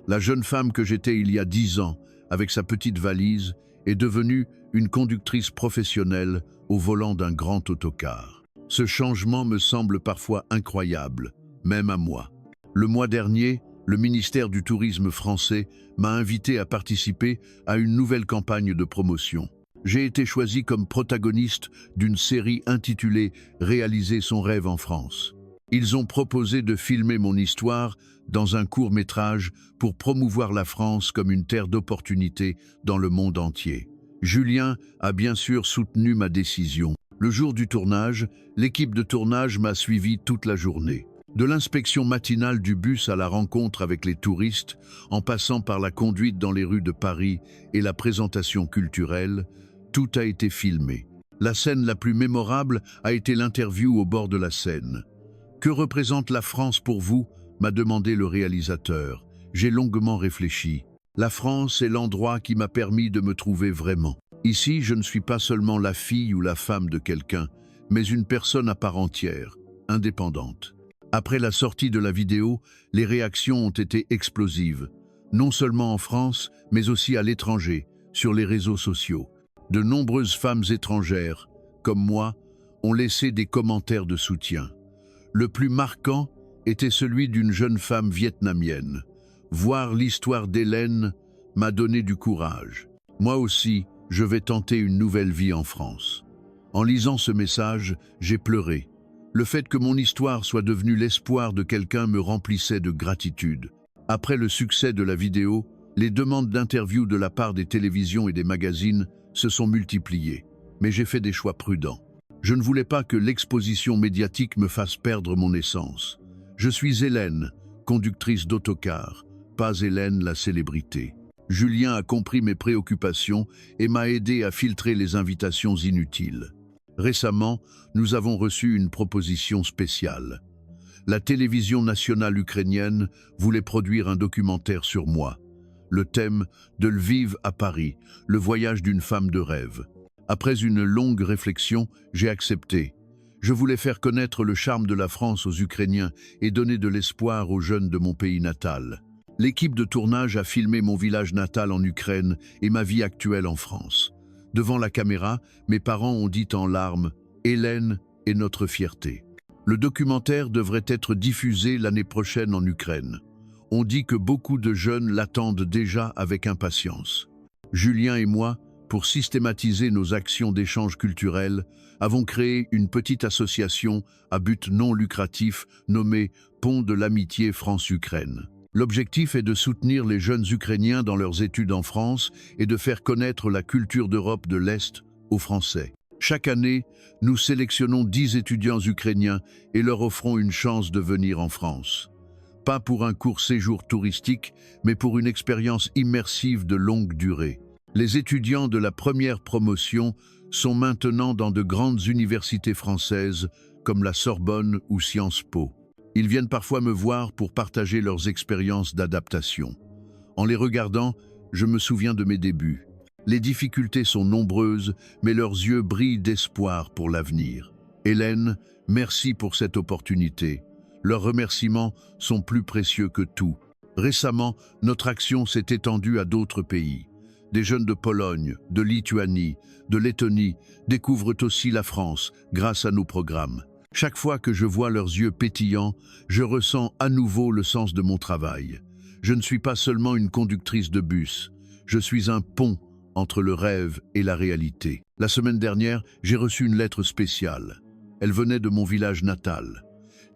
La jeune femme que j'étais il y a 10 ans, avec sa petite valise, est devenue une conductrice professionnelle au volant d'un grand autocar. Ce changement me semble parfois incroyable, même à moi. Le mois dernier, le ministère du Tourisme français m'a invité à participer à une nouvelle campagne de promotion. J'ai été choisi comme protagoniste d'une série intitulée « Réaliser son rêve en France ». Ils ont proposé de filmer mon histoire dans un court-métrage pour promouvoir la France comme une terre d'opportunités dans le monde entier. Julien a bien sûr soutenu ma décision. Le jour du tournage, l'équipe de tournage m'a suivi toute la journée. De l'inspection matinale du bus à la rencontre avec les touristes, en passant par la conduite dans les rues de Paris et la présentation culturelle, tout a été filmé. La scène la plus mémorable a été l'interview au bord de la Seine. « Que représente la France pour vous ?» m'a demandé le réalisateur. J'ai longuement réfléchi. La France est l'endroit qui m'a permis de me trouver vraiment. Ici, je ne suis pas seulement la fille ou la femme de quelqu'un, mais une personne à part entière, indépendante. Après la sortie de la vidéo, les réactions ont été explosives, non seulement en France, mais aussi à l'étranger, sur les réseaux sociaux. De nombreuses femmes étrangères, comme moi, ont laissé des commentaires de soutien. Le plus marquant était celui d'une jeune femme vietnamienne. Voir l'histoire d'Hélène m'a donné du courage. Moi aussi, je vais tenter une nouvelle vie en France. En lisant ce message, j'ai pleuré. Le fait que mon histoire soit devenue l'espoir de quelqu'un me remplissait de gratitude. Après le succès de la vidéo, les demandes d'interviews de la part des télévisions et des magazines se sont multipliées. Mais j'ai fait des choix prudents. Je ne voulais pas que l'exposition médiatique me fasse perdre mon essence. Je suis Hélène, conductrice d'autocar, pas Hélène la célébrité. Julien a compris mes préoccupations et m'a aidé à filtrer les invitations inutiles. Récemment, nous avons reçu une proposition spéciale. La télévision nationale ukrainienne voulait produire un documentaire sur moi. Le thème de Lviv à Paris, le voyage d'une femme de rêve. Après une longue réflexion, j'ai accepté. Je voulais faire connaître le charme de la France aux Ukrainiens et donner de l'espoir aux jeunes de mon pays natal. L'équipe de tournage a filmé mon village natal en Ukraine et ma vie actuelle en France. Devant la caméra, mes parents ont dit en larmes « Hélène est notre fierté ». Le documentaire devrait être diffusé l'année prochaine en Ukraine. On dit que beaucoup de jeunes l'attendent déjà avec impatience. Julien et moi, pour systématiser nos actions d'échange culturel, avons créé une petite association à but non lucratif nommée Pont de l'amitié France-Ukraine. L'objectif est de soutenir les jeunes Ukrainiens dans leurs études en France et de faire connaître la culture d'Europe de l'Est aux Français. Chaque année, nous sélectionnons 10 étudiants ukrainiens et leur offrons une chance de venir en France. Pas pour un court séjour touristique, mais pour une expérience immersive de longue durée. Les étudiants de la première promotion sont maintenant dans de grandes universités françaises comme la Sorbonne ou Sciences Po. Ils viennent parfois me voir pour partager leurs expériences d'adaptation. En les regardant, je me souviens de mes débuts. Les difficultés sont nombreuses, mais leurs yeux brillent d'espoir pour l'avenir. Hélène, merci pour cette opportunité. Leurs remerciements sont plus précieux que tout. Récemment, notre action s'est étendue à d'autres pays. Des jeunes de Pologne, de Lituanie, de Lettonie découvrent aussi la France grâce à nos programmes. Chaque fois que je vois leurs yeux pétillants, je ressens à nouveau le sens de mon travail. Je ne suis pas seulement une conductrice de bus, je suis un pont entre le rêve et la réalité. La semaine dernière, j'ai reçu une lettre spéciale. Elle venait de mon village natal.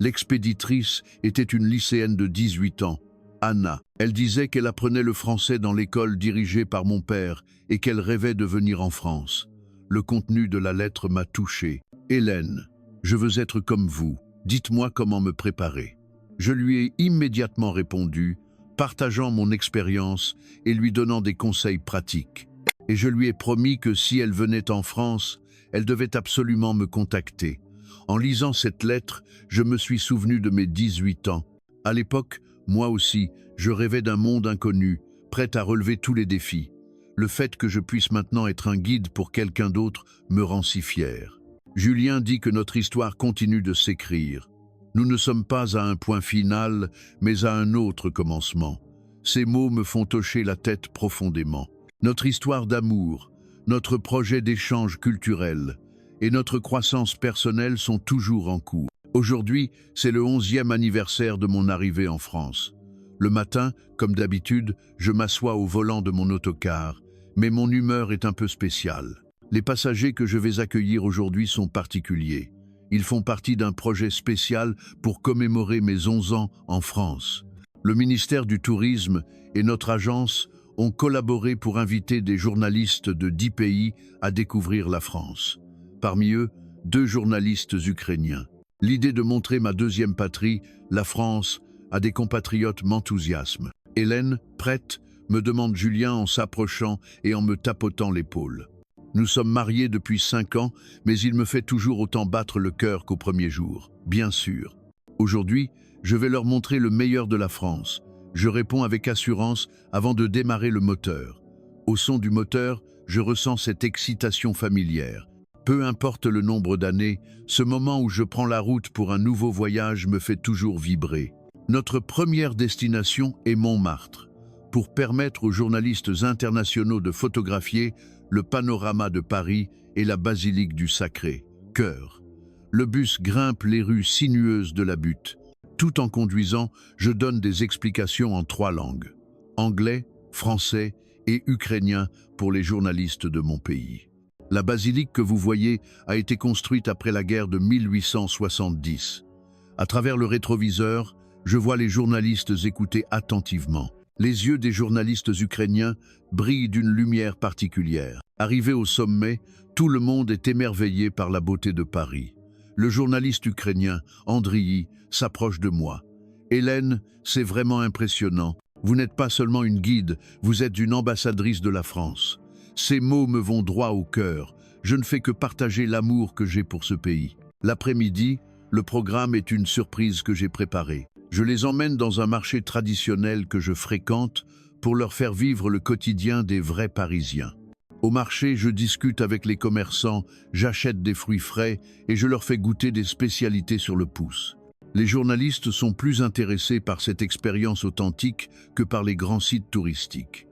L'expéditrice était une lycéenne de 18 ans, Anna. Elle disait qu'elle apprenait le français dans l'école dirigée par mon père et qu'elle rêvait de venir en France. Le contenu de la lettre m'a touché. Hélène, je veux être comme vous. Dites-moi comment me préparer. Je lui ai immédiatement répondu, partageant mon expérience et lui donnant des conseils pratiques. Et je lui ai promis que si elle venait en France, elle devait absolument me contacter. En lisant cette lettre, je me suis souvenu de mes 18 ans. À l'époque, moi aussi, je rêvais d'un monde inconnu, prêt à relever tous les défis. Le fait que je puisse maintenant être un guide pour quelqu'un d'autre me rend si fier. Julien dit que notre histoire continue de s'écrire. Nous ne sommes pas à un point final, mais à un autre commencement. Ces mots me font hocher la tête profondément. Notre histoire d'amour, notre projet d'échange culturel et notre croissance personnelle sont toujours en cours. Aujourd'hui, c'est le 11e anniversaire de mon arrivée en France. Le matin, comme d'habitude, je m'assois au volant de mon autocar, mais mon humeur est un peu spéciale. Les passagers que je vais accueillir aujourd'hui sont particuliers. Ils font partie d'un projet spécial pour commémorer mes 11 ans en France. Le ministère du Tourisme et notre agence ont collaboré pour inviter des journalistes de 10 pays à découvrir la France. Parmi eux, 2 journalistes ukrainiens. L'idée de montrer ma deuxième patrie, la France, à des compatriotes m'enthousiasme. Hélène, prête, me demande Julien en s'approchant et en me tapotant l'épaule. Nous sommes mariés depuis 5 ans, mais il me fait toujours autant battre le cœur qu'au premier jour, bien sûr. Aujourd'hui, je vais leur montrer le meilleur de la France. Je réponds avec assurance avant de démarrer le moteur. Au son du moteur, je ressens cette excitation familière. Peu importe le nombre d'années, ce moment où je prends la route pour un nouveau voyage me fait toujours vibrer. Notre première destination est Montmartre, pour permettre aux journalistes internationaux de photographier le panorama de Paris et la basilique du Sacré-Cœur. Le bus grimpe les rues sinueuses de la butte. Tout en conduisant, je donne des explications en 3 langues. Anglais, français et ukrainien pour les journalistes de mon pays. La basilique que vous voyez a été construite après la guerre de 1870. À travers le rétroviseur, je vois les journalistes écouter attentivement. Les yeux des journalistes ukrainiens brillent d'une lumière particulière. Arrivé au sommet, tout le monde est émerveillé par la beauté de Paris. Le journaliste ukrainien, Andriy, s'approche de moi. « Hélène, c'est vraiment impressionnant. Vous n'êtes pas seulement une guide, vous êtes une ambassadrice de la France. » Ces mots me vont droit au cœur. Je ne fais que partager l'amour que j'ai pour ce pays. L'après-midi, le programme est une surprise que j'ai préparée. Je les emmène dans un marché traditionnel que je fréquente pour leur faire vivre le quotidien des vrais Parisiens. Au marché, je discute avec les commerçants, j'achète des fruits frais et je leur fais goûter des spécialités sur le pouce. Les journalistes sont plus intéressés par cette expérience authentique que par les grands sites touristiques.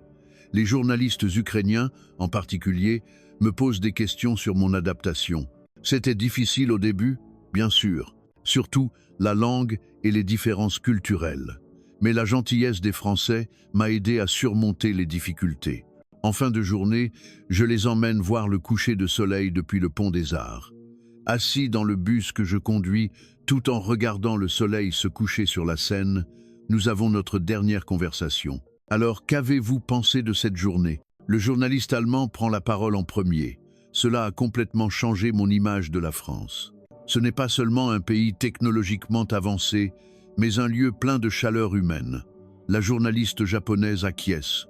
Les journalistes ukrainiens, en particulier, me posent des questions sur mon adaptation. C'était difficile au début, bien sûr. Surtout, la langue et les différences culturelles. Mais la gentillesse des Français m'a aidé à surmonter les difficultés. En fin de journée, je les emmène voir le coucher de soleil depuis le pont des Arts. Assis dans le bus que je conduis, tout en regardant le soleil se coucher sur la Seine, nous avons notre dernière conversation. Alors, qu'avez-vous pensé de cette journée? Le journaliste allemand prend la parole en premier. Cela a complètement changé mon image de la France. Ce n'est pas seulement un pays technologiquement avancé, mais un lieu plein de chaleur humaine. La journaliste japonaise acquiesce.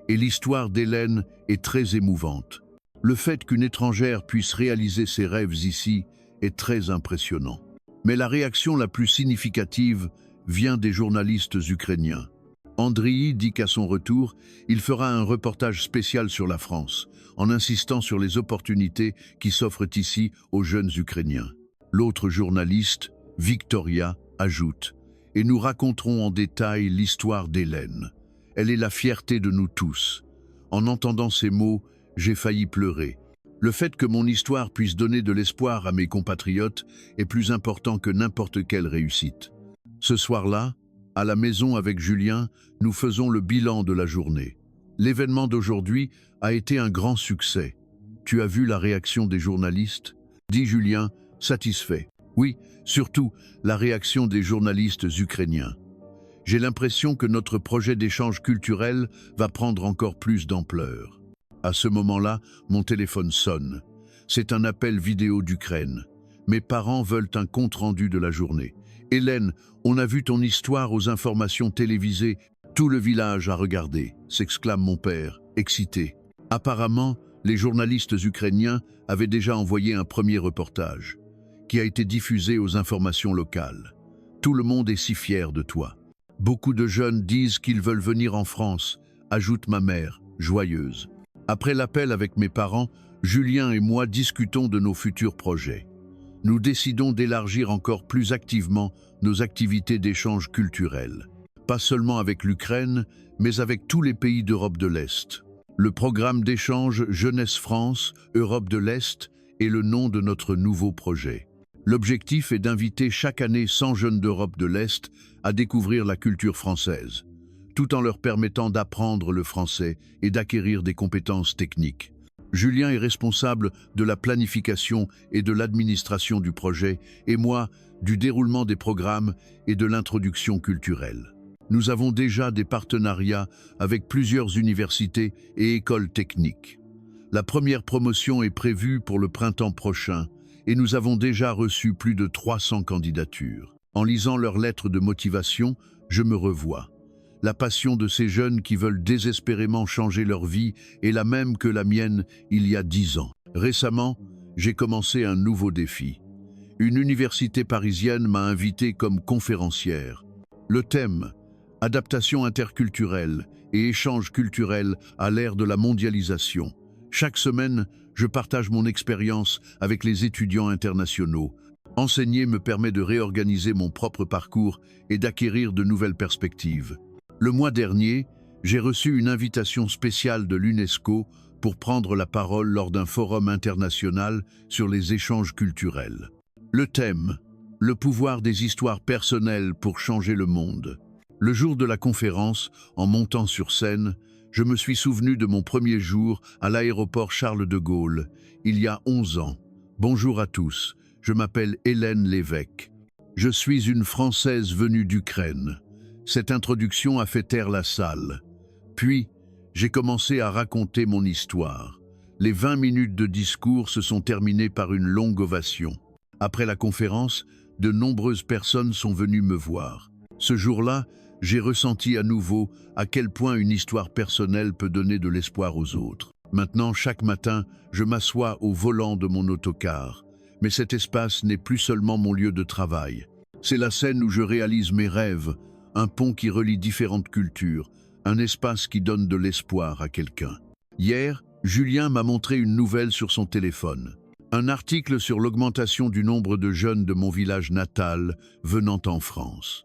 Et l'histoire d'Hélène est très émouvante. Le fait qu'une étrangère puisse réaliser ses rêves ici est très impressionnant. Mais la réaction la plus significative vient des journalistes ukrainiens. Andriy dit qu'à son retour, il fera un reportage spécial sur la France, en insistant sur les opportunités qui s'offrent ici aux jeunes Ukrainiens. L'autre journaliste, Victoria, ajoute « Et nous raconterons en détail l'histoire d'Hélène. Elle est la fierté de nous tous. » En entendant ces mots, j'ai failli pleurer. Le fait que mon histoire puisse donner de l'espoir à mes compatriotes est plus important que n'importe quelle réussite. Ce soir-là, à la maison avec Julien, nous faisons le bilan de la journée. L'événement d'aujourd'hui a été un grand succès. Tu as vu la réaction des journalistes? Dit Julien, satisfait. Oui, surtout la réaction des journalistes ukrainiens. J'ai l'impression que notre projet d'échange culturel va prendre encore plus d'ampleur. À ce moment-là, mon téléphone sonne. C'est un appel vidéo d'Ukraine. Mes parents veulent un compte-rendu de la journée. « Hélène, on a vu ton histoire aux informations télévisées. Tout le village a regardé », s'exclame mon père, excité. Apparemment, les journalistes ukrainiens avaient déjà envoyé un premier reportage, qui a été diffusé aux informations locales. Tout le monde est si fier de toi. Beaucoup de jeunes disent qu'ils veulent venir en France, ajoute ma mère, joyeuse. Après l'appel avec mes parents, Julien et moi discutons de nos futurs projets. Nous décidons d'élargir encore plus activement nos activités d'échange culturel. Pas seulement avec l'Ukraine, mais avec tous les pays d'Europe de l'Est. Le programme d'échange Jeunesse France, Europe de l'Est est le nom de notre nouveau projet. L'objectif est d'inviter chaque année 100 jeunes d'Europe de l'Est à découvrir la culture française, tout en leur permettant d'apprendre le français et d'acquérir des compétences techniques. Julien est responsable de la planification et de l'administration du projet, et moi, du déroulement des programmes et de l'introduction culturelle. Nous avons déjà des partenariats avec plusieurs universités et écoles techniques. La première promotion est prévue pour le printemps prochain, et nous avons déjà reçu plus de 300 candidatures. En lisant leurs lettres de motivation, je me revois. La passion de ces jeunes qui veulent désespérément changer leur vie est la même que la mienne il y a 10 ans. Récemment, j'ai commencé un nouveau défi. Une université parisienne m'a invité comme conférencière. Le thème, adaptation interculturelle et échange culturel à l'ère de la mondialisation. Chaque semaine, je partage mon expérience avec les étudiants internationaux. Enseigner me permet de réorganiser mon propre parcours et d'acquérir de nouvelles perspectives. Le mois dernier, j'ai reçu une invitation spéciale de l'UNESCO pour prendre la parole lors d'un forum international sur les échanges culturels. Le thème, le pouvoir des histoires personnelles pour changer le monde. Le jour de la conférence, en montant sur scène, je me suis souvenu de mon premier jour à l'aéroport Charles de Gaulle, il y a 11 ans. Bonjour à tous, je m'appelle Hélène Lévesque. Je suis une Française venue d'Ukraine. Cette introduction a fait taire la salle. Puis, j'ai commencé à raconter mon histoire. Les 20 minutes de discours se sont terminées par une longue ovation. Après la conférence, de nombreuses personnes sont venues me voir. Ce jour-là, j'ai ressenti à nouveau à quel point une histoire personnelle peut donner de l'espoir aux autres. Maintenant, chaque matin, je m'assois au volant de mon autocar. Mais cet espace n'est plus seulement mon lieu de travail. C'est la scène où je réalise mes rêves, un pont qui relie différentes cultures, un espace qui donne de l'espoir à quelqu'un. Hier, Julien m'a montré une nouvelle sur son téléphone. Un article sur l'augmentation du nombre de jeunes de mon village natal venant en France.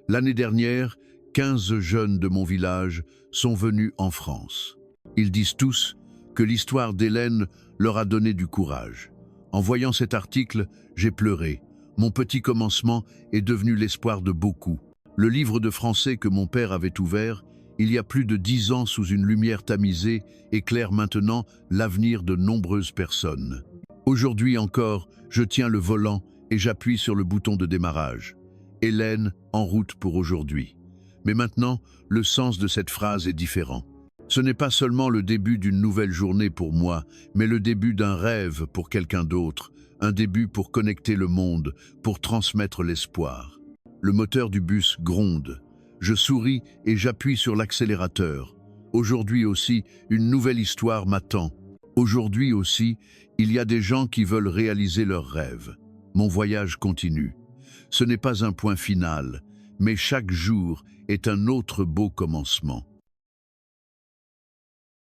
L'année dernière, 15 jeunes de mon village sont venus en France. Ils disent tous que l'histoire d'Hélène leur a donné du courage. En voyant cet article, j'ai pleuré. Mon petit commencement est devenu l'espoir de beaucoup. Le livre de français que mon père avait ouvert, il y a plus de 10 ans sous une lumière tamisée, éclaire maintenant l'avenir de nombreuses personnes. Aujourd'hui encore, je tiens le volant et j'appuie sur le bouton de démarrage. Hélène, en route pour aujourd'hui. Mais maintenant, le sens de cette phrase est différent. Ce n'est pas seulement le début d'une nouvelle journée pour moi, mais le début d'un rêve pour quelqu'un d'autre, un début pour connecter le monde, pour transmettre l'espoir. Le moteur du bus gronde. Je souris et j'appuie sur l'accélérateur. Aujourd'hui aussi, une nouvelle histoire m'attend. Aujourd'hui aussi, il y a des gens qui veulent réaliser leurs rêves. Mon voyage continue. Ce n'est pas un point final, mais chaque jour est un autre beau commencement.